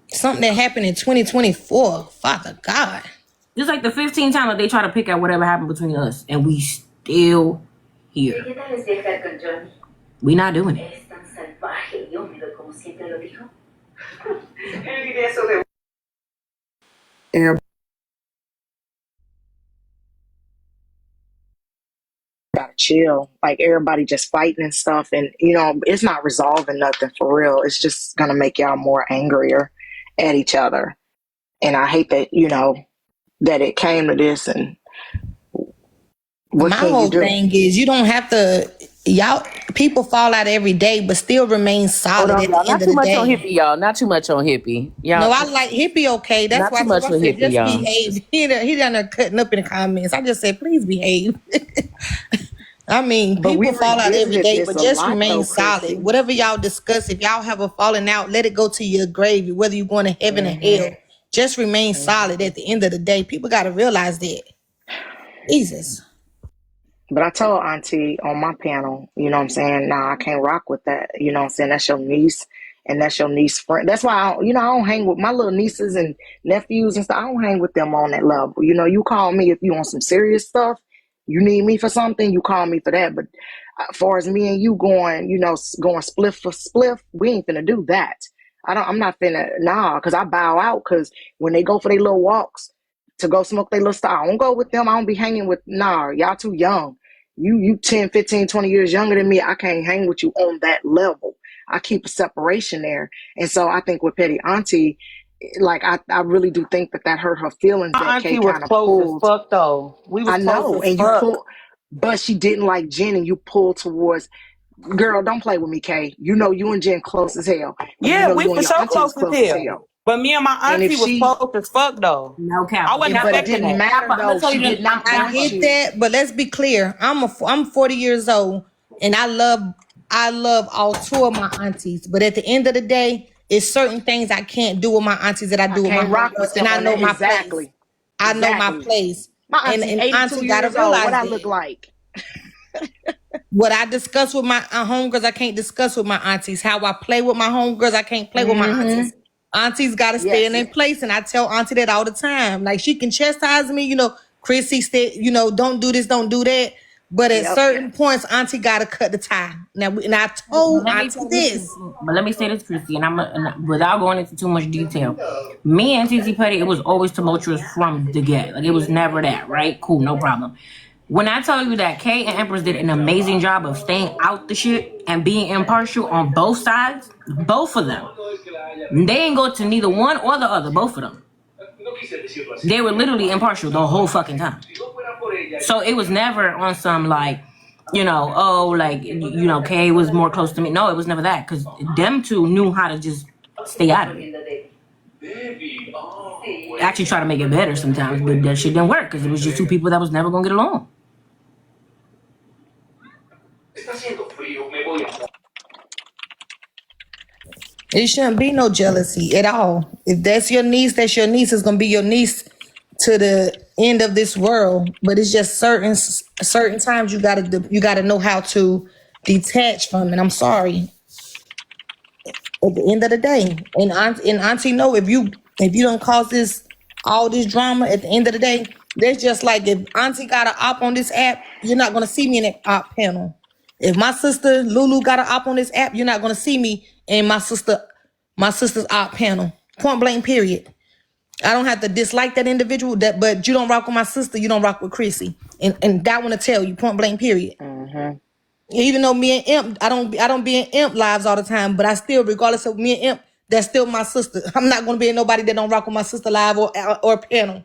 Something that happened in 2024. Father God. This is like the 15th time that they try to pick at whatever happened between us, and we still here. We not doing it. Everybody gotta chill. Like everybody just fighting and stuff, and it's not resolving nothing for real. It's just gonna make y'all more angrier at each other. And I hate that that it came to this. And what my can whole you do? thing is you don't have to. Y'all people fall out every day, but still remain solid at the Not end of too the much day. on Hippie, y'all. Not too much on Hippie. Y'all. No, I like Hippie. Okay, that's Not why too much I with said Hippie, just y'all. behave. He down there cutting up in the comments. I just said please behave. I mean, But we people fall out every revisited day, this but a just lot, remain though, solid. Chrissy. Whatever y'all discuss, if y'all have a falling out, let it go to your grave. Whether you're going to heaven or hell, just remain solid at the end of the day. People got to realize that. Jesus. But I told Auntie on my panel, you know what I'm saying? Nah, I can't rock with that. You know what I'm saying? That's your niece, and that's your niece friend. That's why I don't hang with my little nieces and nephews and stuff. I don't hang with them on that level. You call me if you want some serious stuff. You need me for something, you call me for that. But as far as me and you going spliff for spliff, we ain't finna do that. I'm not finna, because I bow out, because when they go for their little walks to go smoke their little stuff, I don't go with them. I don't be hanging with, y'all too young. You 10, 15, 20 years younger than me. I can't hang with you on that level. I keep a separation there. And so I think with Petty Auntie, like I really do think that hurt her feelings. My That Kay auntie was kind of close as pulled. fuck though. We was I know, close as and you fuck. pull, but she didn't like Jen, and you pulled towards. Girl, don't play with me, Kay. You and Jen close as hell. Yeah, we you for and your sure auntie was close as hell. But me and my And auntie if was she, close as fuck though. No cap. I wasn't but it expecting didn't that. matter I'm gonna though. tell She you did not I want get you. that, but let's be clear. I'm 40 years old, and I love all two of my aunties. But at the end of the day, it's certain things I can't do with my aunties that I do with my Can't rock homegirls, with them and I on know that. my Exactly. place. I know my Exactly. place, My and auntie, 82 auntie gotta years old. realize What I that. look like? What I discuss with my homegirls, I can't discuss with my aunties. How I play with my homegirls, I can't play with my aunties. Aunties got to stay in their place, and I tell auntie that all the time. Like she can chastise me, Chrissy said, don't do this, don't do that. But at Yep. certain points, Auntie gotta cut the tie. Now, and I told Let me Auntie say this. but let me say this, Christy, and without going into too much detail, me and TT Petty, it was always tumultuous from the get. Like, it was never that, right? Cool, no problem. When I tell you that Kay and Empress did an amazing job of staying out the shit and being impartial on both sides, both of them, they ain't go to neither one or the other, both of them. They were literally impartial the whole fucking time. So it was never on some like, Kay was more close to me. No, it was never that, because them two knew how to just stay out of it. Actually try to make it better sometimes, but that shit didn't work because it was just two people that was never gonna get along. It shouldn't be no jealousy at all. If that's your niece, that's your niece. It's gonna be your niece to the end of this world. But it's just certain times you gotta know how to detach from it. I'm sorry. At the end of the day, and Auntie know if you don't cause all this drama at the end of the day, there's just like if Auntie got an op on this app, you're not gonna see me in that op panel. If my sister Lulu got an op on this app, you're not gonna see me in my sister's op panel. Point blank, period. I don't have to dislike that individual, but you don't rock with my sister, you don't rock with Chrissy. And that one to tell you, point blank, period. Mm-hmm. Even though me and Imp, I don't be in Imp lives all the time, but I still, regardless of me and Imp, that's still my sister. I'm not gonna be in nobody that don't rock with my sister live or panel.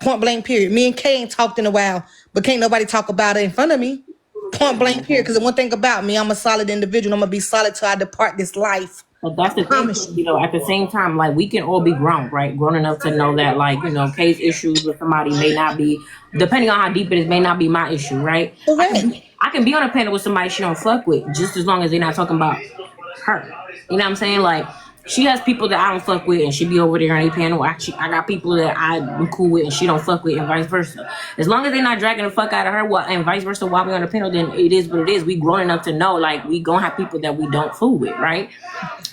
Point blank, period. Me and Kay ain't talked in a while, but can't nobody talk about it in front of me. Point blank, period. Because the one thing about me, I'm a solid individual. I'm gonna be solid till I depart this life. But that's the thing, at the same time, like, we can all be grown, right? Grown enough to know that, like, Kay's issues with somebody may not be, depending on how deep it is, may not be my issue, right? I can be on a panel with somebody she don't fuck with, just as long as they're not talking about her. You know what I'm saying? Like, she has people that I don't fuck with, and she be over there on a panel. Actually, I got people that I'm cool with, and she don't fuck with, and vice versa. As long as they're not dragging the fuck out of her, and vice versa, while we on the panel, then it is what it is. We grown enough to know, like, we gonna have people that we don't fool with, right?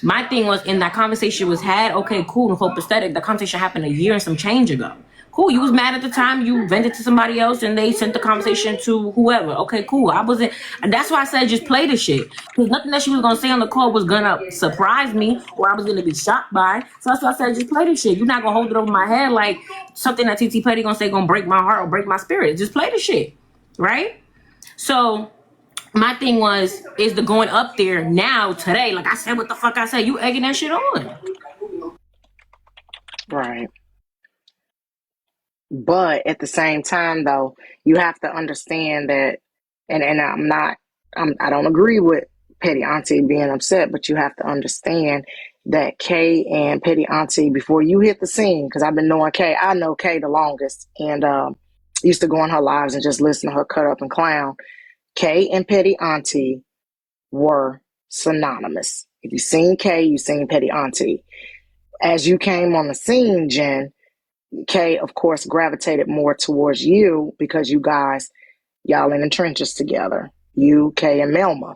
My thing was, in that conversation was had, okay, cool, the whole pathetic. The conversation happened a year and some change ago. Cool, you was mad at the time, you vented to somebody else, and they sent the conversation to whoever. Okay, cool. I wasn't, and that's why I said just play the shit. Because nothing that she was gonna say on the call was gonna surprise me, or I was gonna be shocked by. So that's why I said just play the shit. You're not gonna hold it over my head like something that TT Petty gonna say gonna break my heart or break my spirit. Just play the shit, right? So my thing is the going up there now, today, like I said, what the fuck I said, you egging that shit on. Right. But at the same time, though, you have to understand that, and I don't agree with Petty Auntie being upset, but you have to understand that Kay and Petty Auntie, before you hit the scene, because I've been knowing Kay, I know Kay the longest, and used to go on her lives and just listen to her cut up and clown. Kay and Petty Auntie were synonymous. If you've seen Kay, you've seen Petty Auntie. As you came on the scene, Jen, Kay, of course, gravitated more towards you because y'all in the trenches together. You, Kay, and Melma.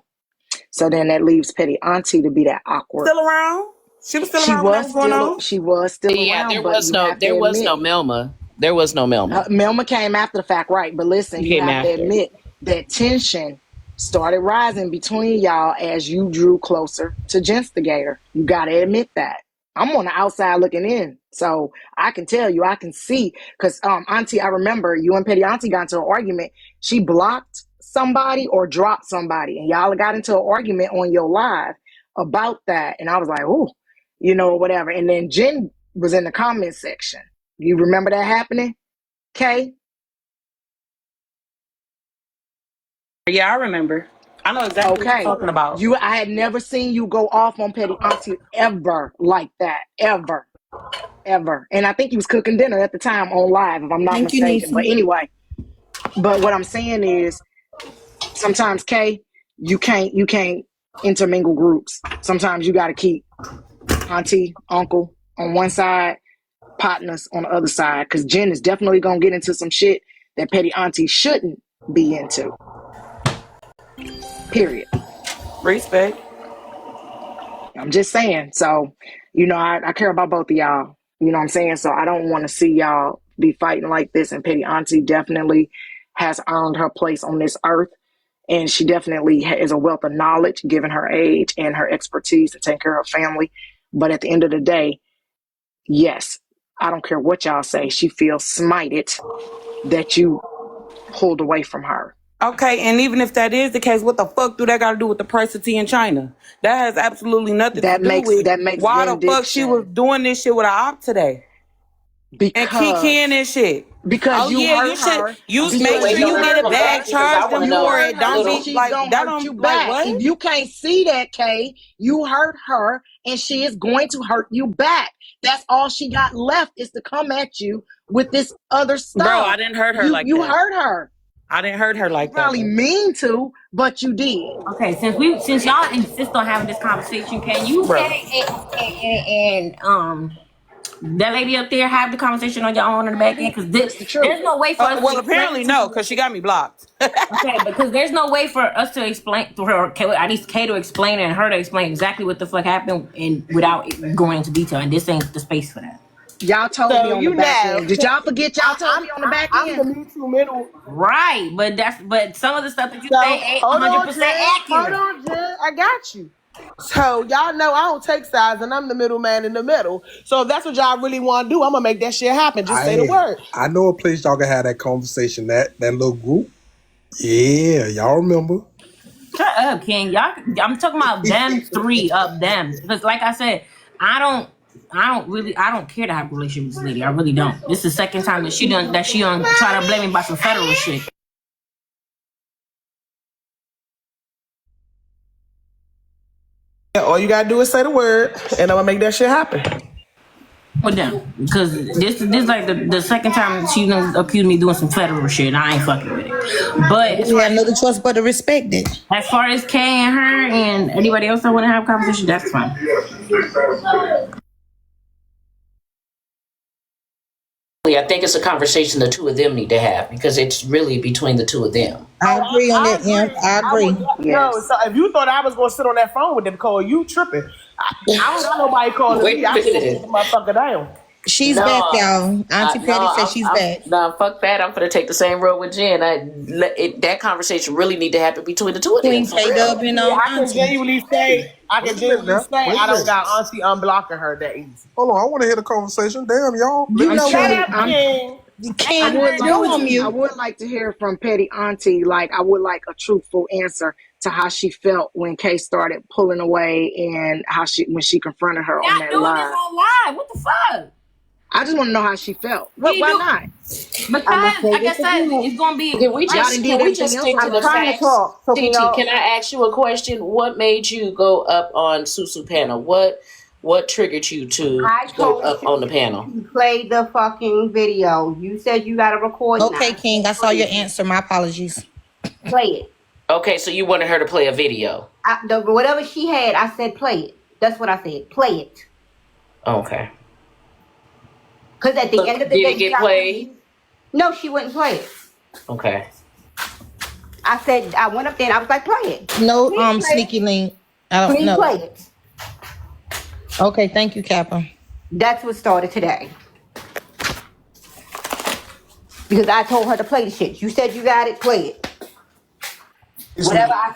So then that leaves Petty Auntie to be that awkward. Still around? She was still around when that was going on? She was still around. Yeah, there was no Melma. There was no Melma. Melma came after the fact, right? But listen, you have to admit that tension started rising between y'all as you drew closer to Genstigator. You got to admit that. I'm on the outside looking in, so I can tell you, I can see, because Auntie, I remember you and Petty Auntie got into an argument. She blocked somebody or dropped somebody, and y'all got into an argument on your live about that, and I was like, ooh, whatever. And then Jen was in the comment section. You remember that happening, Kay? Yeah, I remember. I know exactly what you're talking about. I had never seen you go off on Petty Auntie ever like that. Ever. And I think he was cooking dinner at the time on live, if I'm not mistaken. But anyway, what I'm saying is sometimes, Kay, you can't intermingle groups. Sometimes you got to keep auntie, uncle on one side, partners on the other side, because Jen is definitely going to get into some shit that Petty Auntie shouldn't be into. Period. Respect. I'm just saying. So, I care about both of y'all. You know what I'm saying? So I don't want to see y'all be fighting like this. And Petty Auntie definitely has earned her place on this earth. And she definitely is a wealth of knowledge, given her age and her expertise to take care of her family. But at the end of the day, yes, I don't care what y'all say. She feels smited that you pulled away from her. Okay, and even if that is the case, what the fuck do that got to do with the price of tea in China? That has absolutely nothing to do with why the fuck she was doing this shit with an op today. Because, and kicking and shit. Because you hurt her. You make sure you get it back, charge them for it. Don't be like that. Don't you back. Like, if you can't see that, Kay, you hurt her, and she is going to hurt you back. That's all she got left is to come at you with this other stuff. Bro, I didn't hurt her like that. You hurt her. I didn't hurt her like that. Probably mean to, but you did. Okay, since y'all insist on having this conversation, can you say and that lady up there have the conversation on your own in the back end? Because there's no way for us. Well, apparently no, because she got me blocked. Okay, because there's no way for us to explain to her. I need Kay to explain it and her to explain exactly what the fuck happened, and without going into detail. And this ain't the space for that. Y'all told me on the back end. Did y'all forget y'all told me on the back end? I'm the Me Too middle. Right, but some of the stuff that you say ain't 100% accurate. Hold on, Jen. I got you. So y'all know I don't take sides, and I'm the middleman in the middle. So if that's what y'all really want to do, I'm gonna make that shit happen. Just say the word. I know a place y'all can have that conversation. That little group. Yeah, y'all remember. Shut up, King. Y'all, I'm talking about them three of them. Because like I said, I don't care to have a relationship with this lady. I really don't. This is the second time that she done try to blame me about some federal shit. Yeah, all you gotta do is say the word, and I'm gonna make that shit happen. With them, because this is like the second time she done accused me of doing some federal shit. And I ain't fucking with it. But we have no choice but to respect it. As far as Kay and her and anybody else that want to have a conversation, that's fine. I think it's a conversation the two of them need to have because it's really between the two of them. I agree on that, Imp. I agree. No, so if you thought I was gonna sit on that phone with them, Cole, you tripping. I don't got nobody calling me. I just sit the motherfucker down. She's back, y'all. Auntie Patty said she's back. No, fuck that. I'm gonna take the same road with Jen. That conversation really need to happen between the two of them. K-Dub and I can genuinely say I don't got Auntie unblocking her that easy. Hold on, I want to hear the conversation. Damn, y'all. I would like to hear from Petty Auntie. Like, I would like a truthful answer to how she felt when Kay started pulling away and when she confronted her on that live. This on live. What the fuck? I just want to know how she felt. Why not? Because, like I said, it's going to be... Can we just stick to the facts? DT, can I ask you a question? What made you go up on Susu panel? What triggered you to go up on the panel? You played the fucking video. You said you got to record. Okay, King, I saw your answer. My apologies. Play it. Okay, so you wanted her to play a video. Whatever she had, I said play it. That's what I said. Play it. Okay. Because at the end of the day... Did it get played? No, she wouldn't play it. Okay. I said, I went up there and I was like, play it. No, sneaky link. I don't know. Please play it. Okay, thank you, Kappa. That's what started today. Because I told her to play the shit. You said you got it, play it. Whatever I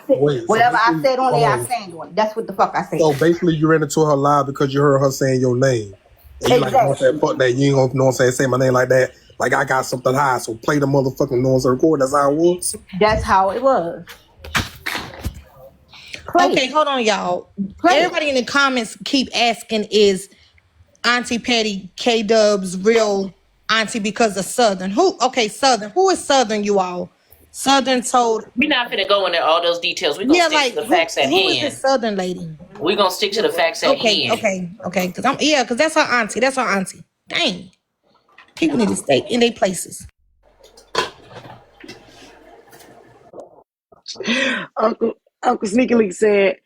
said on there, I stand on it. That's what the fuck I said. So basically, you ran into her live because you heard her saying your name. And you like, fuck that, you ain't gonna know what I'm saying, say my name like that. Like I got something high, so play the motherfucking noise record. That's how it was. That's how it was. Okay, hold on, y'all. Everybody in the comments keep asking, is Auntie Patty K-Dub's real auntie because of Southern? Southern. Who is Southern, you all? Southern told... We're not going to go into all those details. We're going to stick to the facts at hand. Who is the Southern lady? We're going to stick to the facts at hand. Okay. Because that's her auntie. That's her auntie. Dang. People need to stay in their places. Uncle Sneaky Leak said,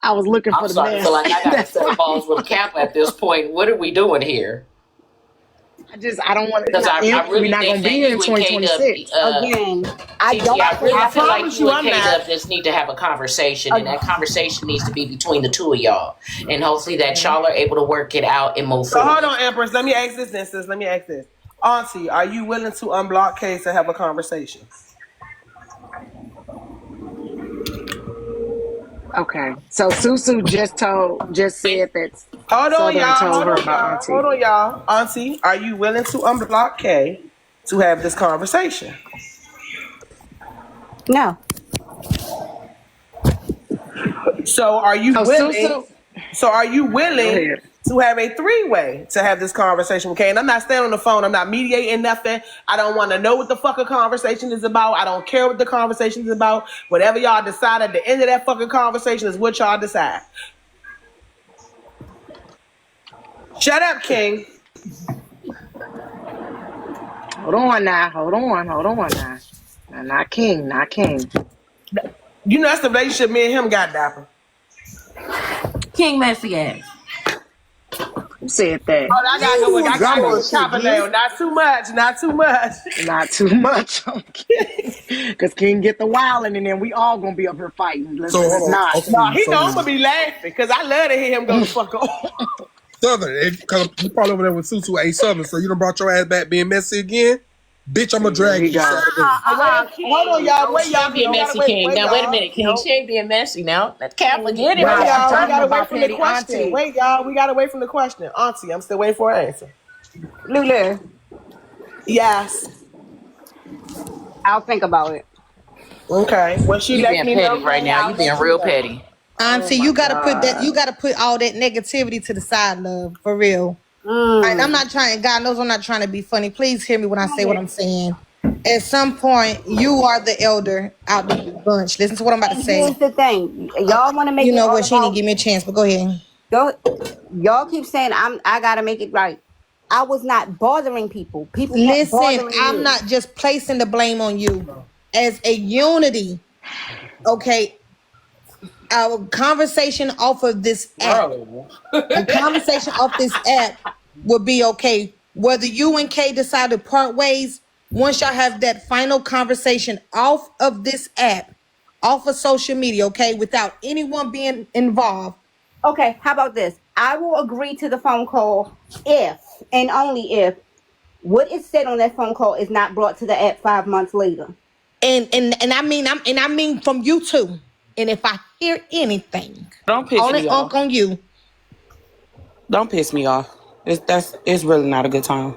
I was looking for the man. I feel like I got to set balls with Cap at this point. What are we doing here? I don't want to. Because I really we're not going to be here in 2026. Again, I really feel like you and K-Dub just need to have a conversation, and that conversation needs to be between the two of y'all. And hopefully that y'all are able to work it out and move forward. So hold on, Empress. Let me ask this, sis. Let me ask this. Auntie, are you willing to unblock Case and have a conversation? Okay. So Susu just said that Hold on, Southern y'all. told Hold her on, about y'all. Auntie. Hold on, y'all. Auntie, are you willing to unblock Kay to have this conversation? No. So are you Oh, willing? Susu. So are you Go willing ahead. to have a three-way to have this conversation with Kay? And I'm not staying on the phone. I'm not mediating nothing. I don't want to know what the fucking conversation is about. I don't care what the conversation is about. Whatever y'all decide at the end of that fucking conversation is what y'all decide. Shut up, King. Hold on now. Hold on now. Now, not King, not King. You know that's the relationship me and him got, Dapper. King messy ass. Who said that? Oh, I gotta go. I gotta go Gumbo. with Chopper now. Not too much. Not too much. Not too much on King. Because King get the wilding and then we all gonna be up here fighting. So Let's hold on. not. No, Okay, he know I'm so gonna be laughing because I love to hear him go the fuck off. Southern, because you probably over there with Susu A Southern, so you done brought your ass back being messy again? Bitch, I'm gonna Here drag he you go. Saturday. Hold on, y'all. No, Wait, she y'all. ain't being We gotta messy, wait. King. Wait, Now, wait a y'all. minute, King. She ain't being messy now. That cat forget it. Wait, Nah, she y'all. We told him gotta wait about from the Petty question. Auntie. Wait, y'all. We gotta wait from the question. Auntie, I'm still waiting for her answer. Lulu, Yes. I'll think about it. Okay. When she You let being me know, petty right then now. You I'll being let you real know. petty. Oh Auntie, my you gotta put that. God. You gotta put all that negativity to the side, love, for real. And I'm Mm. not trying. God knows I'm not trying to be funny. Please hear me when I say what I'm saying. At some point, you are the elder out the bunch. Listen to what I'm about to And say. here's the thing. Y'all want to make You it know all what? She didn't about give me a chance, but go ahead. go. Y'all keep saying I gotta make it right. I was not bothering people. People kept Listen, bothering I'm me. not just placing the blame on you. As a unity, okay, our conversation off of this app, Bro. a conversation off this app would be okay. Whether you and Kay decide to part ways, once y'all have that final conversation off of this app, off of social media, okay, without anyone being involved. Okay, how about this? I will agree to the phone call if and only if what is said on that phone call is not brought to the app 5 months later. And I mean from you too. And if I hear anything, Don't piss only me off. on you. Don't piss me off. It's really not a good time.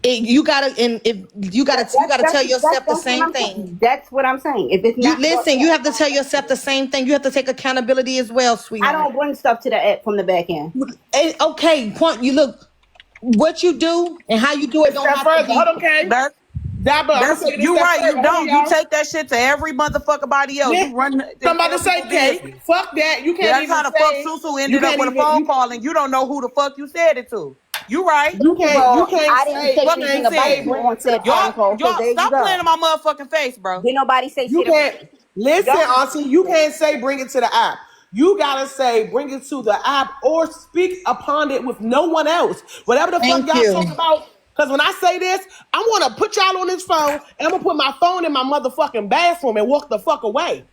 You gotta, and if you gotta tell yourself the That's what same I'm thing. saying. That's what I'm saying. If it's You not brought to listen, the you app have to 5 tell months yourself the later, same thing. You have to take accountability as well, I sweetheart. don't bring stuff to the app from the back end. Okay, point. You look what you do and how you do it don't Step have to further. Hold be. on, Kay. That Dapper, I'm gonna that's take it a you step right. You further. Hold on, don't. You y'all. take that shit to every motherfucker body else. You Listen, run I'm and about to tell say, people Kay, business. fuck that. You Yeah, can't that's even how the fuck say. Susu You ended up can't with a even. phone call, and you don't know who the fuck you said it to. You right. You First of can't. You all, can't I didn't say. say You Fucking anything can't about say. said. you Bring on it to the said phone app. call. So Y'all there you stop playing go. in my motherfucking face, bro. Did nobody say You shit can't about it? listen, Y'all, Auntie. You can't say bring it to the app. You gotta say bring it to the app or speak upon it with no one else. Whatever the fuck Thank y'all you. talk about. Because when I say this, I want to put y'all on this phone and I'm gonna put my phone in my motherfucking bathroom and walk the fuck away.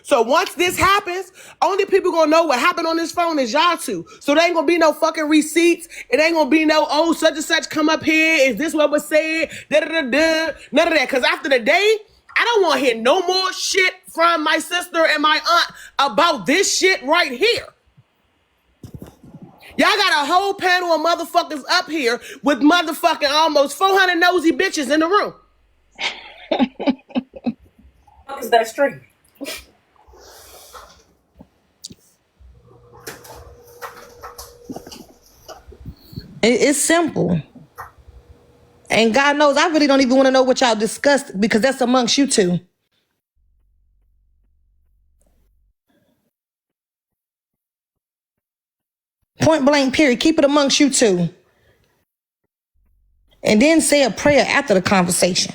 So once this happens, only people gonna know what happened on this phone is y'all two. So there ain't gonna be no fucking receipts. It ain't gonna be no, oh, such and such come up here. Is this what was said? Da da da da. None of that. Cause after the day, I don't want to hear no more shit from my sister and my aunt about this shit right here. Y'all got a whole panel of motherfuckers up here with motherfucking almost 400 nosy bitches in the room. Is that straight? It's simple. And God knows I really don't even want to know what y'all discussed because that's amongst you two. Point blank, period. Keep it amongst you two. And then say a prayer after the conversation.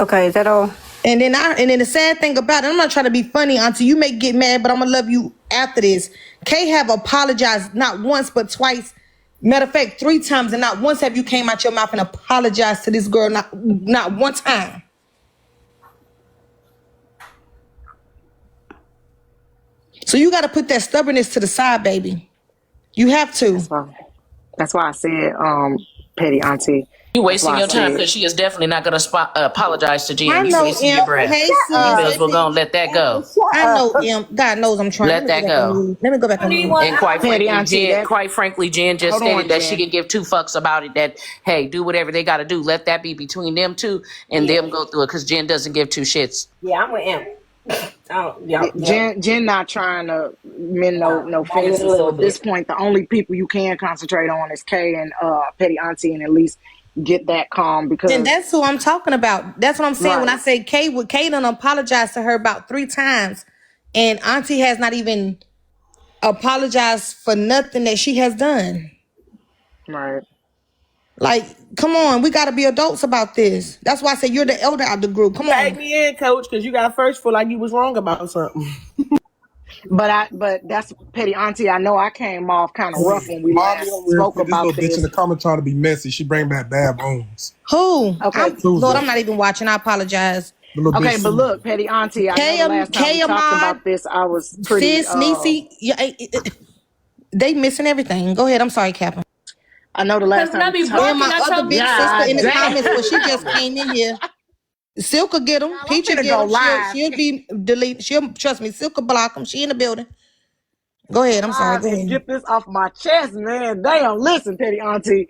okay, is that all? And then the sad thing about it, I'm not trying to be funny, Auntie. You may get mad, but I'm gonna love you after this. Kay have apologized not once but twice. Matter of fact, 3 times, and not once have you came out your mouth and apologized to this girl. Not one time. So you got to put that stubbornness to the side, baby. You have to. That's fine. That's why I said, petty auntie. You That's wasting why I your time said, because she is definitely not going to apologize to Jen. I You know wasting your breath. Hey You may sis. as well go and let that go. I know God knows I'm trying. Let that go. Let me go back on mute. And quite petty frankly, auntie. Jen just Hold on, stated that she Jen. can give two fucks about it. That hey, do whatever they got to do. Let that be between them two and them go through it. Because Jen doesn't give two shits. Yeah, I'm with him. Jen not trying to mend no fences. So at this point, the only people you can concentrate on is Kay and petty auntie, and at least get that calm because. And that's who I'm talking about. That's what I'm saying Right. when I say Kay done apologized to her about 3 times, and Auntie has not even apologized for nothing that she has done. Right. Like, come on, we got to be adults about this. That's why I say you're the elder of the group. Come Tag on. me in, coach, because you got first feel like you was wrong about something. But that's petty auntie. I know I came off kind of rough when we last spoke This about little bitch in this. the comment trying to be messy. She bring back bad bones. Who? Okay. Lord, I'm not even watching. I apologize. Okay, but look, petty auntie, I know the last time we talked about this, I was pretty. Sis, Niecy, they missing everything. Go ahead. I'm sorry, Captain. I know the last time we talked. And my other big sister in the comments where she just came in here. Silk will get them. Peach will get them. She'll be deleted. She'll trust me. Silk will block them. She in the building. Go ahead. I'm sorry. Go ahead. Get this off my chest, man. Damn, listen, petty auntie.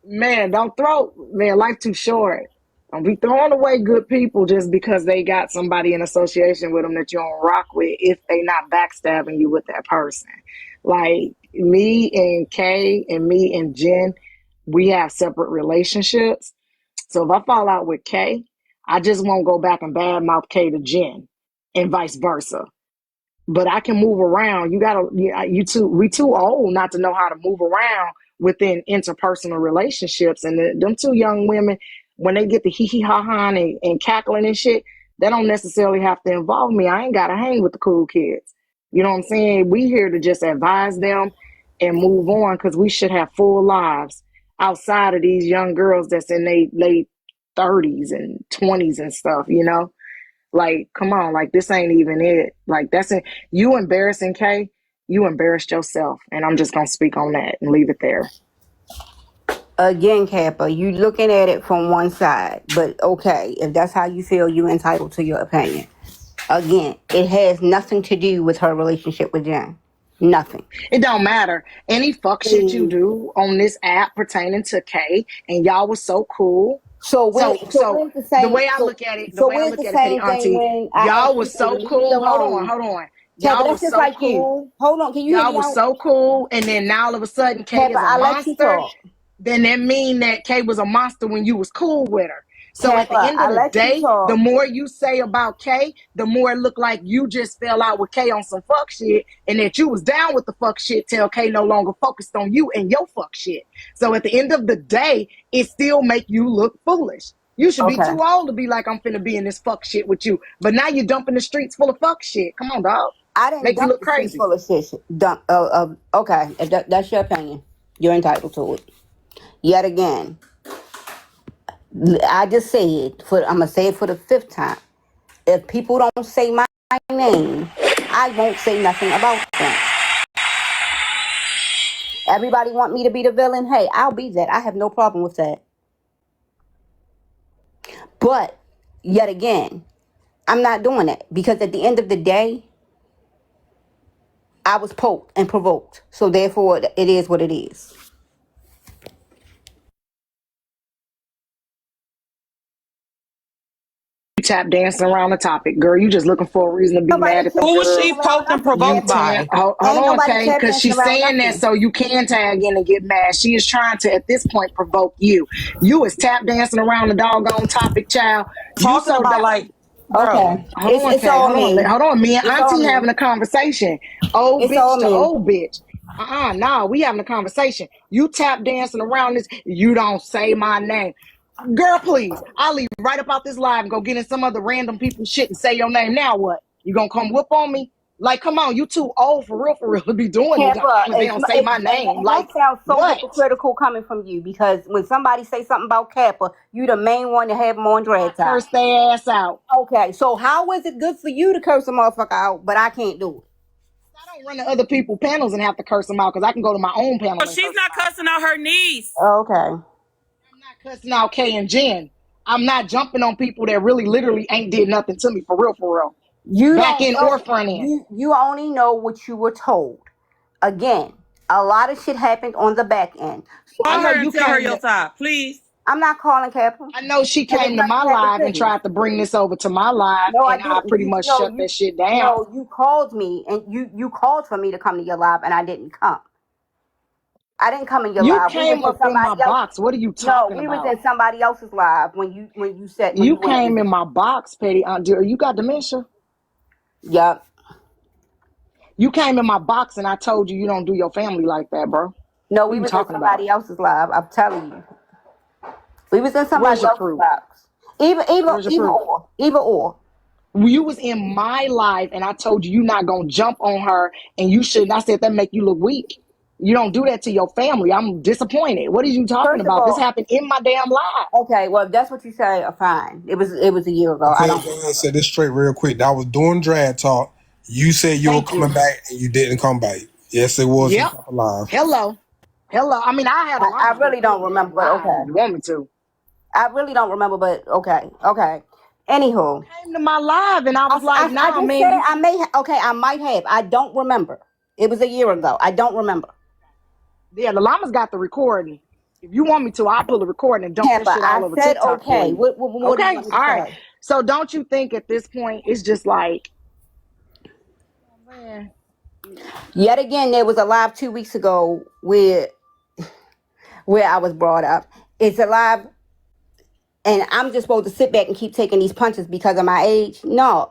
Man, don't throw. Man, life too short. Don't be throwing away good people just because they got somebody in association with them that you don't rock with if they not backstabbing you with that person. Like me and Kay and me and Jen, we have separate relationships. So if I fall out with Kay, I just won't go back and badmouth Kay to Jen and vice versa. But I can move around. We too old not to know how to move around within interpersonal relationships. And them two young women, when they get the hee ha ha and cackling and shit, they don't necessarily have to involve me. I ain't got to hang with the cool kids. You know what I'm saying? We here to just advise them and move on because we should have full lives outside of these young girls that's in their late 30s and 20s and stuff, you know? Like, come on, like this ain't even it. Like that's it. You embarrassing Kay, you embarrassed yourself. And I'm just gonna speak on that and leave it there. Again, Kappa, you looking at it from one side, but okay, if that's how you feel, you're entitled to your opinion. Again, it has nothing to do with her relationship with Jen. Nothing. It don't matter. Any fuck shit you do on this app pertaining to Kay, and y'all was so cool. So the way I look at it, petty auntie, y'all was so cool. Hold on. Y'all was so cool. Hold on, can you hear me? Y'all was so cool, and then now all of a sudden Kay is a monster. Then that mean that Kay was a monster when you was cool with her. So at the end of the day, the more you say about Kay, the more it look like you just fell out with Kay on some fuck shit, and that you was down with the fuck shit till Kay no longer focused on you and your fuck shit. So at the end of the day, it still make you look foolish. You should be too old to be like, I'm finna be in this fuck shit with you. But now you're dumping the streets full of fuck shit. Come on, dog. I didn't make you look crazy. Full of shit. Okay, if that's your opinion. You're entitled to it. Yet again, I just said, I'm going to say it for the 5th time. If people don't say my name, I won't say nothing about them. Everybody want me to be the villain? Hey, I'll be that. I have no problem with that. But, yet again, I'm not doing that. Because at the end of the day, I was poked and provoked. So therefore, it is what it is. Tap dancing around the topic, girl. You just looking for a reason to be mad at them. Who was she poked and provoked by? Hold on, Kay, because she's saying that so you can tag in and get mad. She is trying to, at this point, provoke you. You is tap dancing around the doggone topic, child. Talking about like, bro. Okay. Hold on. Me and Auntie having a conversation. Old bitch to old bitch. Nah, we having a conversation. You tap dancing around this. You don't say my name. Girl, please. I'll leave right about this live and go get in some other random people's shit and say your name. Now what? You gonna come whoop on me? Like, come on, you too old for real to be doing it. They don't say my name. Like, that sounds so hypocritical coming from you, because when somebody say something about Kappa, you the main one to have them on drag time. Curse their ass out. Okay, so how is it good for you to curse a motherfucker out, but I can't do it? I don't run to other people's panels and have to curse them out because I can go to my own panel. But she's not cussing out her niece. Okay. I'm not cussing out Kay and Jen. I'm not jumping on people that really literally ain't did nothing to me for real. You back don't end know, or front end. you only know what you were told. Again, a lot of shit happened on the back end. So Call I know her you and tell her can't. your side, please. I'm not calling Captain. I know she came to my live and tried to bring this over to my live, No, and I pretty much shut that shit down. No, you called me and you called for me to come to your live and I didn't come. I didn't come in your live. You came up in my box. What are you talking about? No, we was in somebody else's live when you said you came in my box, Petty Aunt. You got dementia? Yep. You came in my box and I told you don't do your family like that, bro. No, we was in somebody else's live. I'm telling you. We was in somebody else's lives. Either or. You was in my live and I told you not gonna jump on her and you shouldn't. I said that make you look weak. You don't do that to your family. I'm disappointed. What are you talking about? This happened in my damn live. Okay, well, if that's what you say, fine. It was a year ago. Okay, I said this straight real quick. That was during Drag Talk. You said you were coming back and you didn't come back. Yes, it was. Yep. Live. Hello. I mean, I had. I really don't remember, but okay. You want me to? I really don't remember, but okay. Anywho, I came to my live and I was like, "Nah, I man." Said I might have. I don't remember. It was a year ago. I don't remember. Yeah, the llama's got the recording. If you want me to, I'll pull the recording and dump that shit all over TikTok. Okay. What okay. All right. So don't you think at this point it's just like, man. Yet again, there was a live 2 weeks ago where I was brought up. It's a live, and I'm just supposed to sit back and keep taking these punches because of my age? No.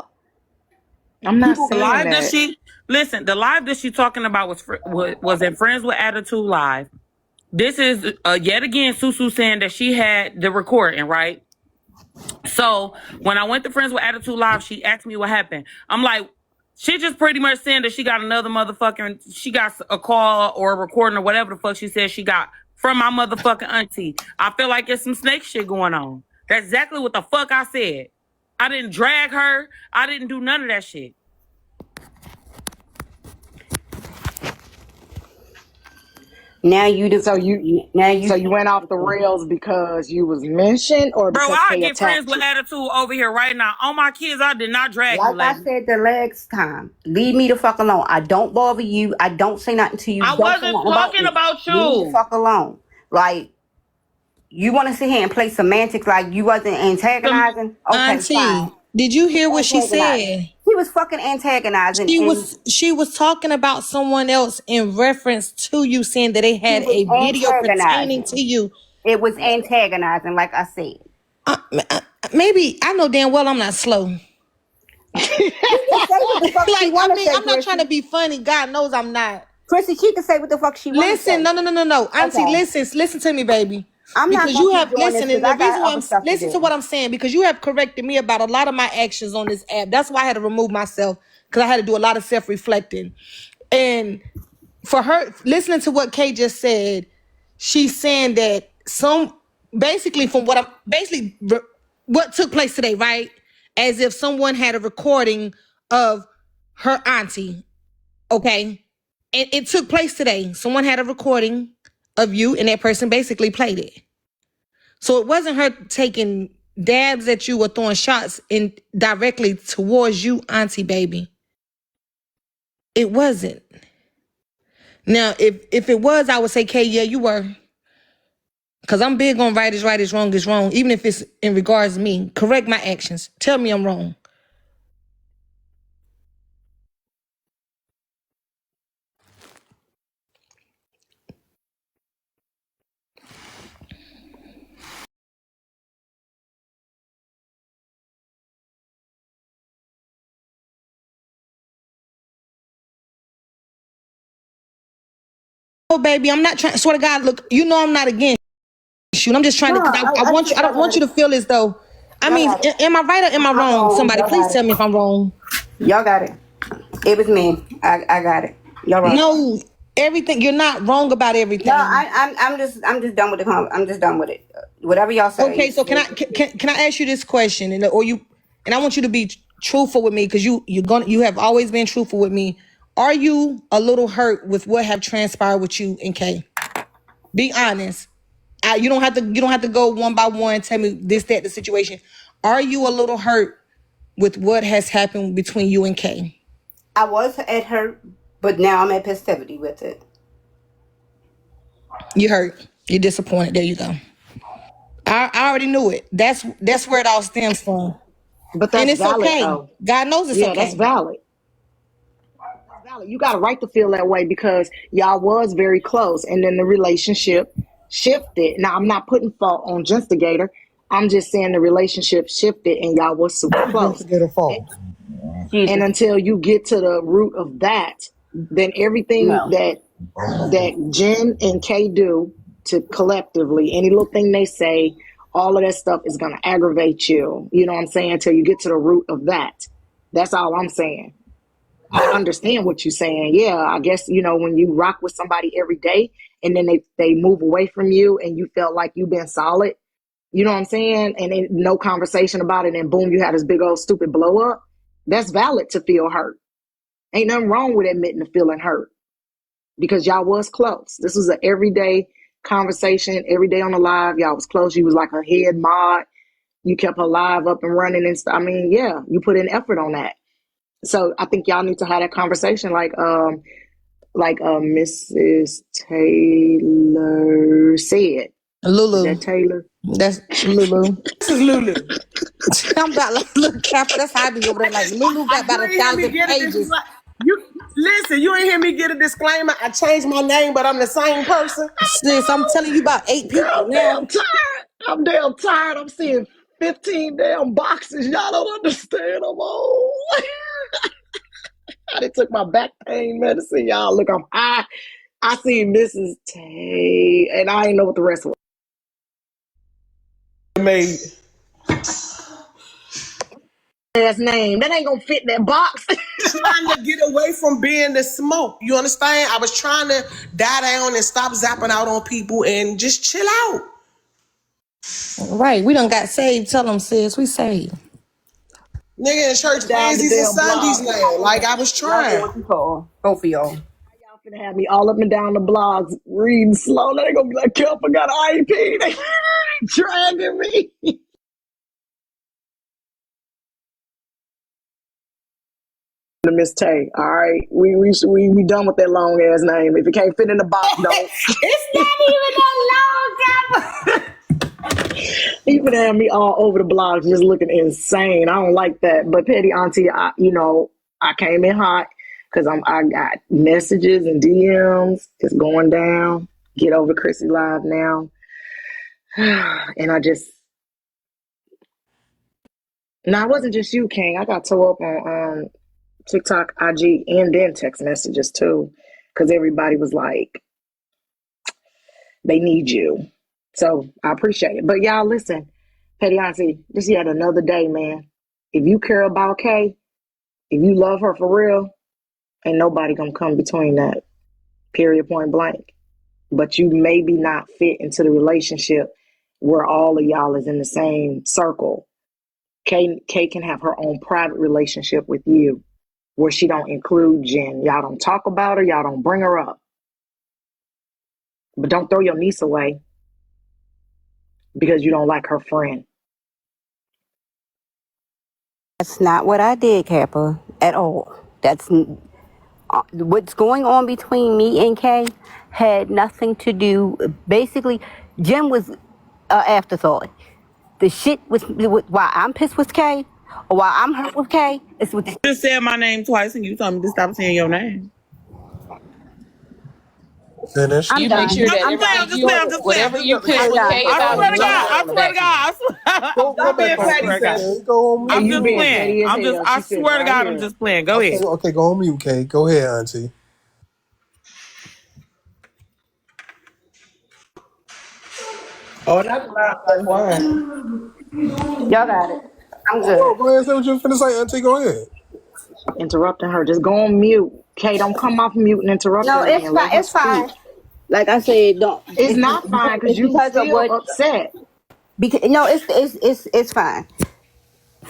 I'm not saying live that. Listen, the live that she's talking about was in Friends with Attitude Live. This is yet again Susu saying that she had the recording, right? So when I went to Friends with Attitude Live, she asked me what happened. I'm like, she just pretty much saying that she got she got a call or a recording or whatever the fuck she said she got from my motherfucking auntie. I feel like there's some snake shit going on. That's exactly what the fuck I said. I didn't drag her. I didn't do none of that shit. Now you do. So you went off the rails because you was mentioned, or because I get Friends with Attitude over here right now. On my kids, I did not drag you. Like I said the last time, leave me the fuck alone. I don't bother you. I don't say nothing to you. I wasn't talking about you. Leave me the fuck alone. Like, you want to sit here and play semantics like you wasn't antagonizing? Okay, Auntie, fine. did you hear what she said? He was fucking antagonizing. She was talking about someone else in reference to you, saying that they had a video pertaining to you. It was antagonizing, like I said. Maybe I know damn well I'm not slow. I'm not trying to be funny. God knows I'm not. Chrissy, she can say what the fuck she wants. Listen, no. Auntie, listen to me, baby. I'm because not you have and the reason why listen to what I'm saying, because you have corrected me about a lot of my actions on this app. That's why I had to remove myself, because I had to do a lot of self-reflecting. And for her, listening to what Kay just said, she's saying that what took place today, right? As if someone had a recording of her auntie, okay? And it took place today. Someone had a recording of you, and that person basically played it. So it wasn't her taking dabs at you or throwing shots in directly towards you, auntie baby. It wasn't. Now, if it was, I would say, Kay, yeah, you were. Because I'm big on right is wrong is wrong, even if it's in regards to me. Correct my actions. Tell me I'm wrong. Oh, baby, I'm not trying. Swear to God, look, you know I'm not against you. I'm just trying to. I don't want you to feel as though. I mean, am I right or am I wrong? Somebody, please tell me if I'm wrong. Y'all got it. It was me. I got it. Y'all right. No, everything. You're not wrong about everything. No, I'm just done with the. I'm just done with it. Whatever y'all say. Okay, so can I ask you this question, and I want you to be truthful with me, because you have always been truthful with me Are you a little hurt with what have transpired with you and Kay? Be honest. You don't have to go one by one. Tell me this, that, the situation. Are you a little hurt with what has happened between you and Kay? I was at hurt, but now I'm at festivity with it. You hurt. You're disappointed. There you go. I already knew it. That's where it all stems from. But that's And it's valid, okay. though. God knows it's Yeah, okay. that's valid. That's valid. You got a right to feel that way because y'all was very close, and then the relationship shifted. Now, I'm not putting fault on Genstigator. I'm just saying the relationship shifted, and y'all was super close. Genstigator fault. And until you get to the root of that, then everything that Jen and Kay do to collectively, any little thing they say, all of that stuff is going to aggravate you. You know what I'm saying? Until you get to the root of that. That's all I'm saying. I understand what you're saying. Yeah, I guess, you know, when you rock with somebody every day and then they move away from you and you felt like you've been solid, you know what I'm saying? And then no conversation about it and boom, you had this big old stupid blow up. That's valid to feel hurt. Ain't nothing wrong with admitting to feeling hurt because y'all was close. This was an everyday conversation, every day on the live. Y'all was close. You was like her head mod. You kept her live up and running and stuff. I mean, yeah, you put in effort on that. So I think y'all need to have that conversation like Mrs. Taylor said. Lulu. Is that Taylor? That's Lulu. This is Lulu. I'm about like little cap. That's how I be over there. Like Lulu got about 1,000 pages. You ain't hear me get a disclaimer. I changed my name, but I'm the same person. Sis, I'm telling you about 8 people I'm now. damn tired. I'm seeing 15 damn boxes. Y'all don't understand. I'm old. I done took my back pain medicine. Y'all look, I'm high. I see Mrs. Tay, and I ain't know what the rest was. Made Last name. That ain't gonna fit that box. trying to get away from being the smoke. You understand? I was trying to die down and stop zapping out on people and just chill out. Right, we done got saved. Tell them, sis, we saved. Nigga in church Down the Wednesdays and damn Sundays block. now. Like I was trying. Both of y'all. Y'all finna have me all up and down the blogs reading slow. They gonna be like, Kelp, I got an IEP. They dragging me. Miss Tay, all right, we done with that long ass name. If it can't fit in the box, don't. It's not even that long, You finna have me all over the blogs just looking insane. I don't like that. But Petty Auntie, I came in hot because I got messages and DMs. It's going down. Get over Chrissy Live now. And I just no, it wasn't just you, King. I got tore up on TikTok, IG, and then text messages too. Because everybody was like, they need you. So I appreciate it. But y'all listen, Petty Auntie, this yet another day, man. If you care about Kay, if you love her for real, ain't nobody gonna come between that. Period, point blank. But you maybe not fit into the relationship where all of y'all is in the same circle. Kay can have her own private relationship with you where she don't include Jen. Y'all don't talk about her. Y'all don't bring her up. But don't throw your niece away because you don't like her friend. That's not what I did, Kappa, at all. That's what's going on between me and Kay had nothing to do. Basically, Jim was an afterthought. The shit was why I'm pissed with Kay, or why I'm hurt with Kay. It's with You just said my name twice and you told me to stop saying your name. Finish. I'm You done. make sure that I'm playing, everything I'm just playing. whatever you pissed with done. Kay I about, swear to you God, don't I hold swear to back. God. Go Stop being back on petty, mute, sis. Kay. Go on I'm mute. just being playing. petty as I'm just, hell. I She said swear to right God, here. I'm just playing. Go ahead. Okay, go on mute, Kay. Go ahead, Auntie. Oh, that's loud like wine. Y'all got it. I'm No, good. go ahead and say what you're finna say, Auntie. Go ahead. Interrupting her. Just go on mute. Kay, don't come off mute and interrupt No, that it's man. Let fine. her It's fine. speak. Like I said, don't. It's not fine because It's you because of still what. upset. No, it's fine.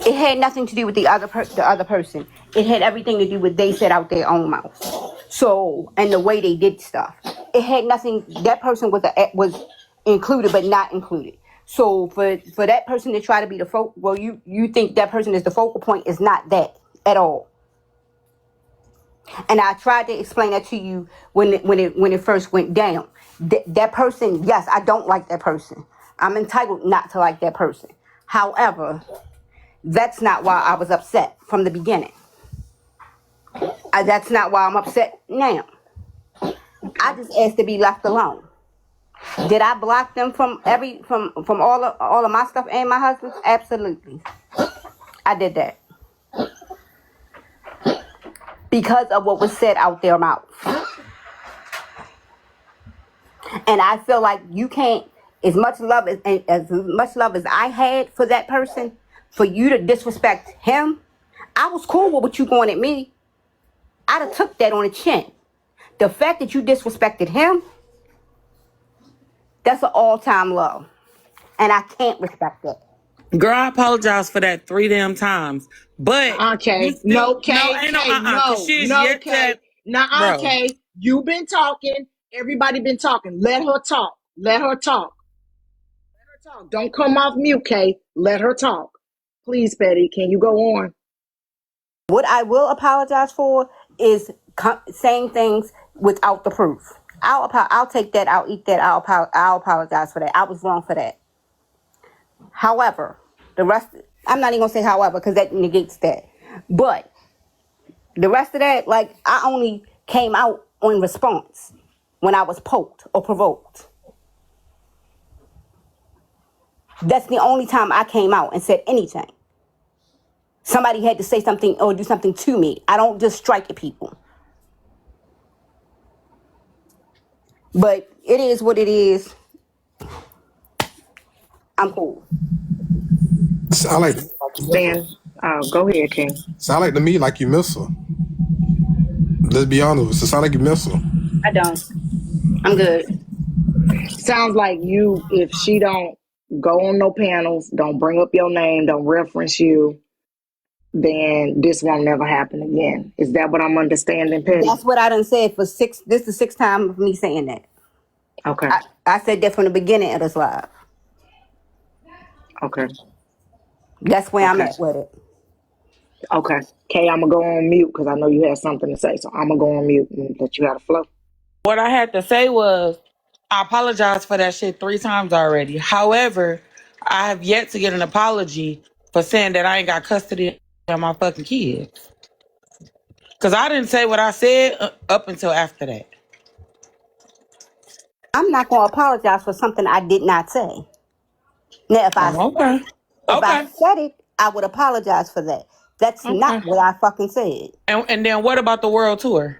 It had nothing to do with the other person. It had everything to do with they said out their own mouth. So, and the way they did stuff. It had nothing. That person was included, but not included. So for that person to try to be the well, you think that person is the focal point is not that at all. And I tried to explain that to you when it first went down. That person, yes, I don't like that person. I'm entitled not to like that person. However, that's not why I was upset from the beginning. That's not why I'm upset now. I just asked to be left alone. Did I block them from all of my stuff and my husband's? Absolutely. I did that. Because of what was said out their mouth. And I feel like you can't, as much love as I had for that person, for you to disrespect him, I was cool with what you going at me. I'd have took that on the chin. The fact that you disrespected him, that's an all-time low. And I can't respect it. Girl, I apologize for that 3 damn times. But okay, no, Kay, okay. You been talking. Everybody been talking. Let her talk. Let her talk. Let her talk. Don't come off mute, Kay. Let her talk. Please, Betty, can you go on? What I will apologize for is saying things without the proof. I'll take that. I'll eat that. I'll apologize for that. I was wrong for that. However, the rest, I'm not even gonna say however because that negates that. But the rest of that, like, I only came out on response when I was poked or provoked. That's the only time I came out and said anything. Somebody had to say something or do something to me. I don't just strike at people. But it is what it is. I'm cool. Sound like Then, go ahead, King. Sound like to me like you miss her. Let's be honest. It sound like you miss her. I don't. I'm good. Sounds like you, if she don't go on no panels, don't bring up your name, don't reference you, then this won't never happen again. Is that what I'm understanding, Petty? That's what I done said for 6. This is the 6th time of me saying that. Okay. I said that from the beginning of this live. Okay. That's where I'm at with it. Okay. Kay, I'm going to go on mute because I know you had something to say. So I'm going to go on mute and let you have a flow. What I had to say was, I apologize for that shit 3 times already. However, I have yet to get an apology for saying that I ain't got custody of my fucking kids. Because I didn't say what I said up until after that. I'm not going to apologize for something I did not say. Now, if I said it, I would apologize for that. That's not what I fucking said. And then what about the world tour?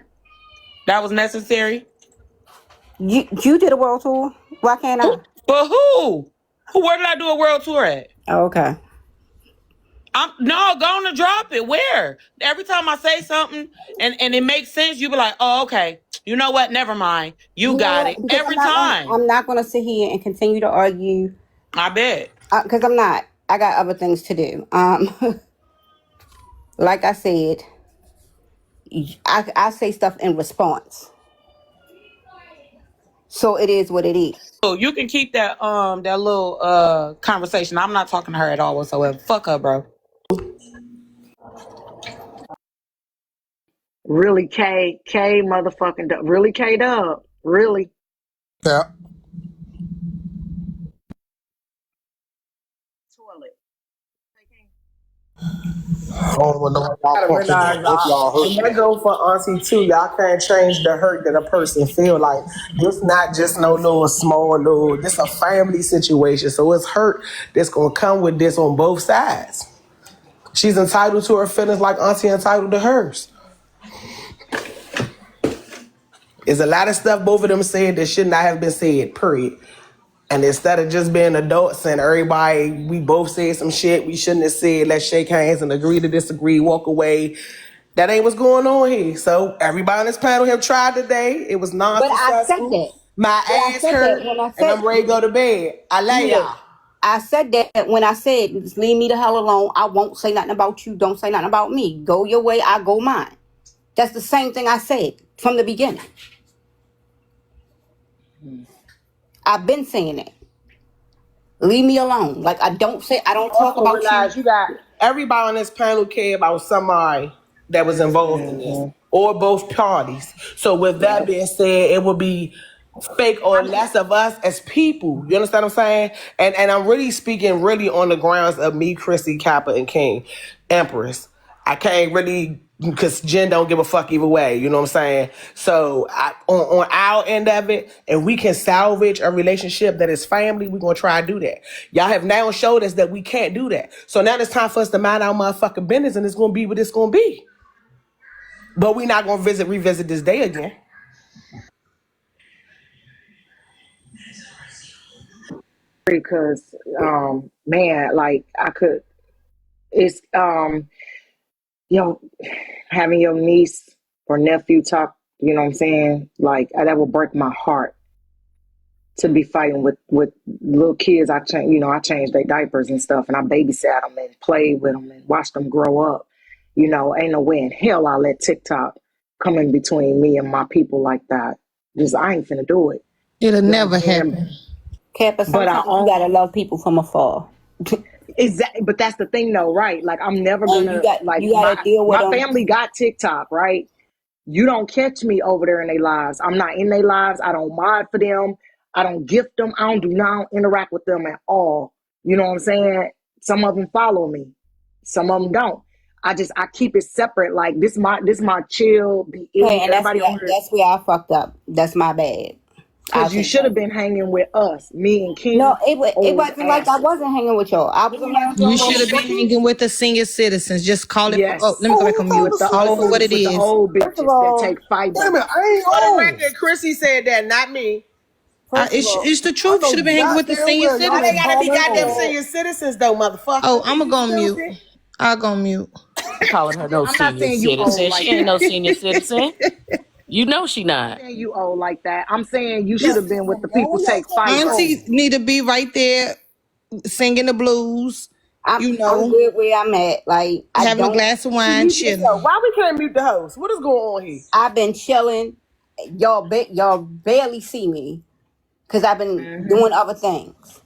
That was necessary? You did a world tour? Why can't I? But who? Where did I do a world tour at? Oh, okay. No, go on and drop it. Where? Every time I say something and it makes sense, you be like, oh, okay. You know what? Never mind. You got it. Every time. I'm not going to sit here and continue to argue. I bet. Because I'm not. I got other things to do. Like I said, I say stuff in response. So it is what it is. So you can keep that little conversation. I'm not talking to her at all whatsoever. Fuck her, bro. Really, K motherfucking really K-Dub. Really. Yeah. I don't want to know And that go for Auntie too. Y'all can't change the hurt that a person feel like. This not just no little small little. This a family situation, so it's hurt that's gonna come with this on both sides. She's entitled to her feelings like Auntie entitled to hers. There's a lot of stuff both of them said that should not have been said. Period. And instead of just being adults and everybody, we both said some shit we shouldn't have said, let's shake hands and agree to disagree, walk away. That ain't what's going on here. So everybody on this panel have tried today. It was non-successful. But I said that. My ass hurt and I'm ready to go to bed. I love y'all. I said that when I said, just leave me the hell alone. I won't say nothing about you. Don't say nothing about me. Go your way, I go mine. That's the same thing I said from the beginning. I've been saying that. Leave me alone. Like, I don't talk Also about you. realize you got everybody on this panel care about somebody that was involved in this, or both parties. So with that being said, it would be fake or less of us as people. You understand what I'm saying? And I'm really speaking really on the grounds of me, Chrissy, Kappa, and King, Empress. I can't really, because Jen don't give a fuck either way. You know what I'm saying? So on our end of it, if we can salvage a relationship that is family, we're going to try to do that. Y'all have now showed us that we can't do that. So now it's time for us to mind our motherfucking business, and it's going to be what it's going to be. But we're not going to revisit this day again. Because man, like I could, it's having your niece or nephew talk, you know what I'm saying, like that would break my heart to be fighting with little kids. I changed their diapers and stuff, and I babysat them and played with them and watched them grow up. Ain't no way in hell I let TikTok come in between me and my people like that. Just I ain't finna do it. It'll never happen. Kappa, sometimes you gotta love people from afar. Exactly, but that's the thing, though, right? Like I'm never gonna deal with my family got TikTok, right? You don't catch me over there in their lives. I'm not in their lives. I don't mod for them. I don't gift them. I don't interact with them at all. You know what I'm saying? Some of them follow me, some of them don't. I keep it separate. Like this my chill. And that's where I fucked up. That's my bad. Because you should have been hanging with us, me and King. No, it wasn't like I wasn't hanging with y'all. I was around. You should have been hanging with the senior citizens. Just call it. Yes. Let me go back on mute. Call it for what it is. The old bitches that take fight. Wait a minute, I ain't For the old. record, Chrissy said that, not me. It's the truth. You should have been hanging with the senior Why they citizens. gotta be goddamn senior citizens though, motherfucker? Oh, I'm gonna go on mute. I'll go on mute. Calling her no senior citizen. She ain't no senior citizen. You know she not. I'm saying you old like that. I'm saying you should have been with the people take fight. Auntie need to be right there singing the blues. I'm good where I'm at. Like having a glass of wine, chilling. Why we can't mute the host? What is going on here? I've been chilling. Y'all barely see me because I've been doing other things.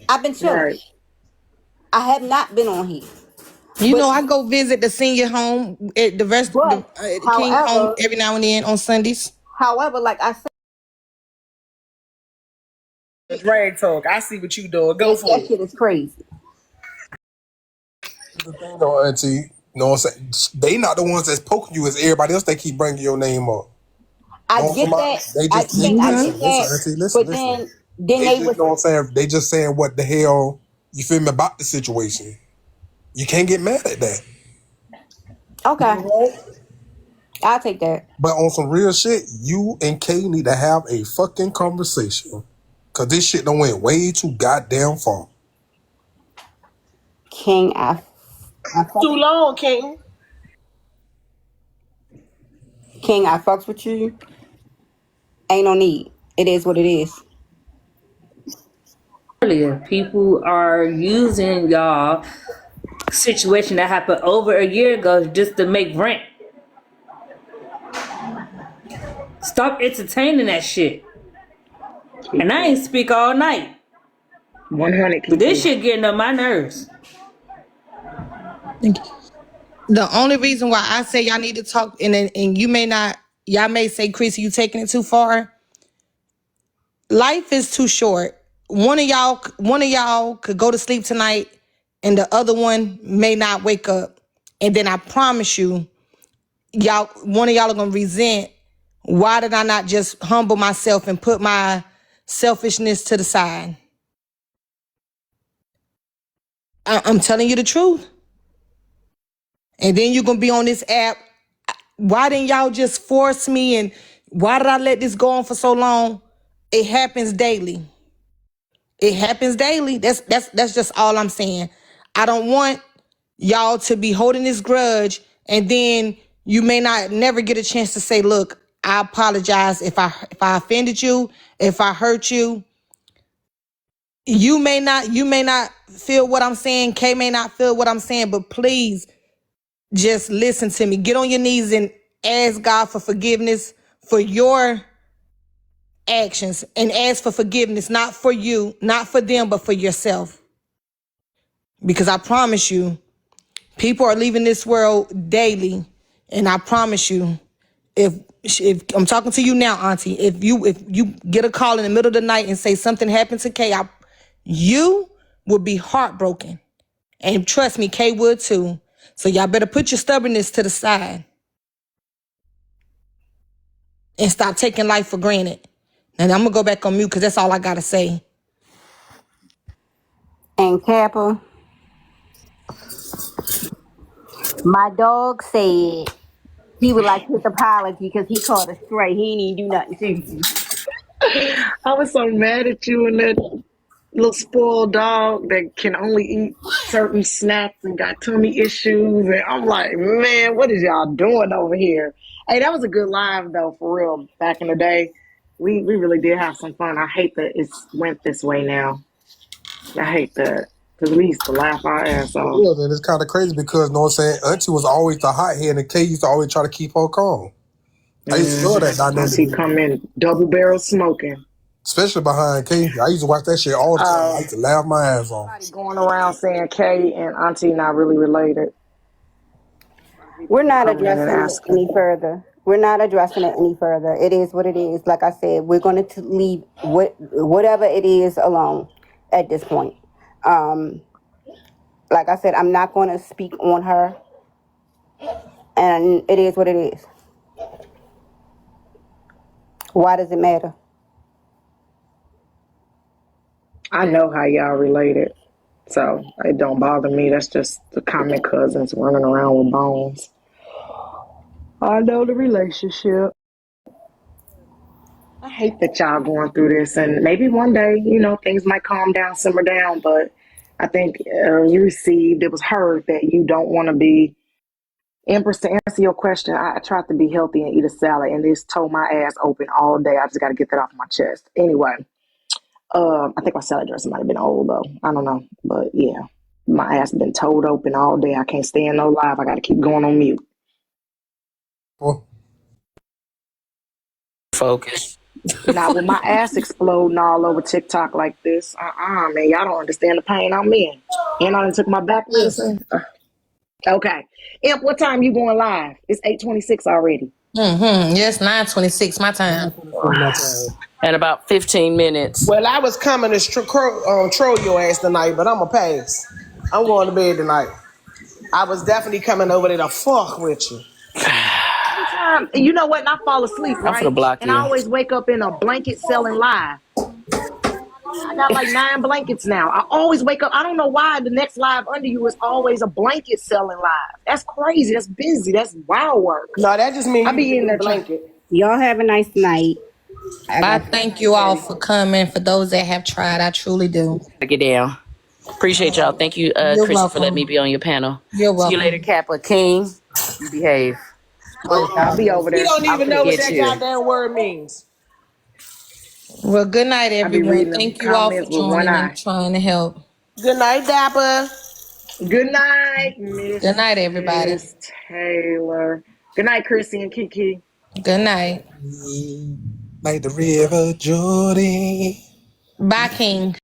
I've been chilling. Right. I have not been on here. I go visit the senior home at the rest of the King home every now and then on Sundays. However, like I said, drag talk. I see what you doing. Go for it. That shit is crazy. The thing though, Auntie, you know what I'm saying? They not the ones that's poking you, it's everybody else that keep bringing your name up. I get that. I get that. Listen. Then they just, you know what I'm saying? They just saying what the hell, you feel me, about the situation. You can't get mad at that. Okay. I'll take that. But on some real shit, you and Kay need to have a fucking conversation. Cause this shit done went way too goddamn far. King, too long, King. King, I fucks with you. Ain't no need. It is what it is. People are using y'all situation that happened over a year ago just to make rent. Stop entertaining that shit. And I ain't speak all night. 100 people. This shit getting on my nerves. The only reason why I say y'all need to talk, and you may not, y'all may say, Chrissy, you taking it too far. Life is too short. One of y'all could go to sleep tonight, and the other one may not wake up. And then I promise you, one of y'all are gonna resent. Why did I not just humble myself and put my selfishness to the side? I'm telling you the truth. And then you're gonna be on this app. Why didn't y'all just force me? And why did I let this go on for so long? It happens daily. It happens daily. That's just all I'm saying. I don't want y'all to be holding this grudge, and then you may not never get a chance to say, look, I apologize if I offended you, if I hurt you. You may not feel what I'm saying. Kay may not feel what I'm saying, but please just listen to me. Get on your knees and ask God for forgiveness for your actions, and ask for forgiveness, not for you, not for them, but for yourself. Because I promise you, people are leaving this world daily, and I promise you, if I'm talking to you now, Auntie, if you get a call in the middle of the night and say something happened to Kay, you would be heartbroken. And trust me, Kay would too. So y'all better put your stubbornness to the side and stop taking life for granted. And I'm gonna go back on mute because that's all I gotta say. And Kappa, my dog said he would like his apology because he caught a stray. He ain't even do nothing to you. I was so mad at you and that little spoiled dog that can only eat certain snacks and got tummy issues. And I'm like, man, what is y'all doing over here? Hey, that was a good live though, for real. Back in the day, we really did have some fun. I hate that it's went this way now. I hate that. Because we used to laugh our ass off. Yeah, and it's kind of crazy because, you know what I'm saying, Auntie was always the hothead and Kay used to always try to keep her calm. I used to love that dynamic. Auntie come in double barrel smoking. Especially behind Kay. I used to watch that shit all the time. I used to laugh my ass off. Going around saying Kay and Auntie not really related. We're not addressing it any further. We're not addressing it any further. It is what it is. Like I said, we're going to leave whatever it is alone at this point. Like I said, I'm not going to speak on her. And it is what it is. Why does it matter? I know how y'all related, so it don't bother me. That's just the common cousins running around with bones. I know the relationship. I hate that y'all going through this, and maybe one day, you know, things might calm down, simmer down, but I think it was heard that you don't want to be. Empress, to answer your question, I tried to be healthy and eat a salad, and this tore my ass open all day. I just got to get that off my chest. Anyway. I think my salad dressing might have been old though. I don't know, but yeah, my ass been toed open all day. I can't stand no live. I got to keep going on mute. Focus. Now with my ass exploding all over TikTok like this, man, y'all don't understand the pain I'm in. And I done took my back medicine. Okay, Imp, what time you going live? It's 8:26 already. Yes, 9:26 my time. In about 15 minutes. Well, I was coming to troll your ass tonight, but I'm going to pass. I'm going to bed tonight. I was definitely coming over there to fuck with you. You know what? And I fall asleep, right? I'm finna block and you. I always wake up in a blanket selling live. I got like 9 blankets now. I always wake up. I don't know why the next live under you is always a blanket selling live. That's crazy. That's busy. That's wild work. No, that just means I be in that blanket. Y'all have a nice night. I thank you all for coming. For those that have tried, I truly do. Get down. Appreciate y'all. Thank you, Chrissy, for letting me be on your panel. You're welcome. See you later, Kappa. King, you behave. I'll be over there. You don't even know what that you. goddamn word means. Well, good night, everyone. Thank you all for comments with one joining eye. and trying to help. Good night, Dapper. Good night, Miss. Good night, everybody. Miss Taylor. Good night, Chrissy and Kiki. Good night. Like the river Jordan. Bye, King.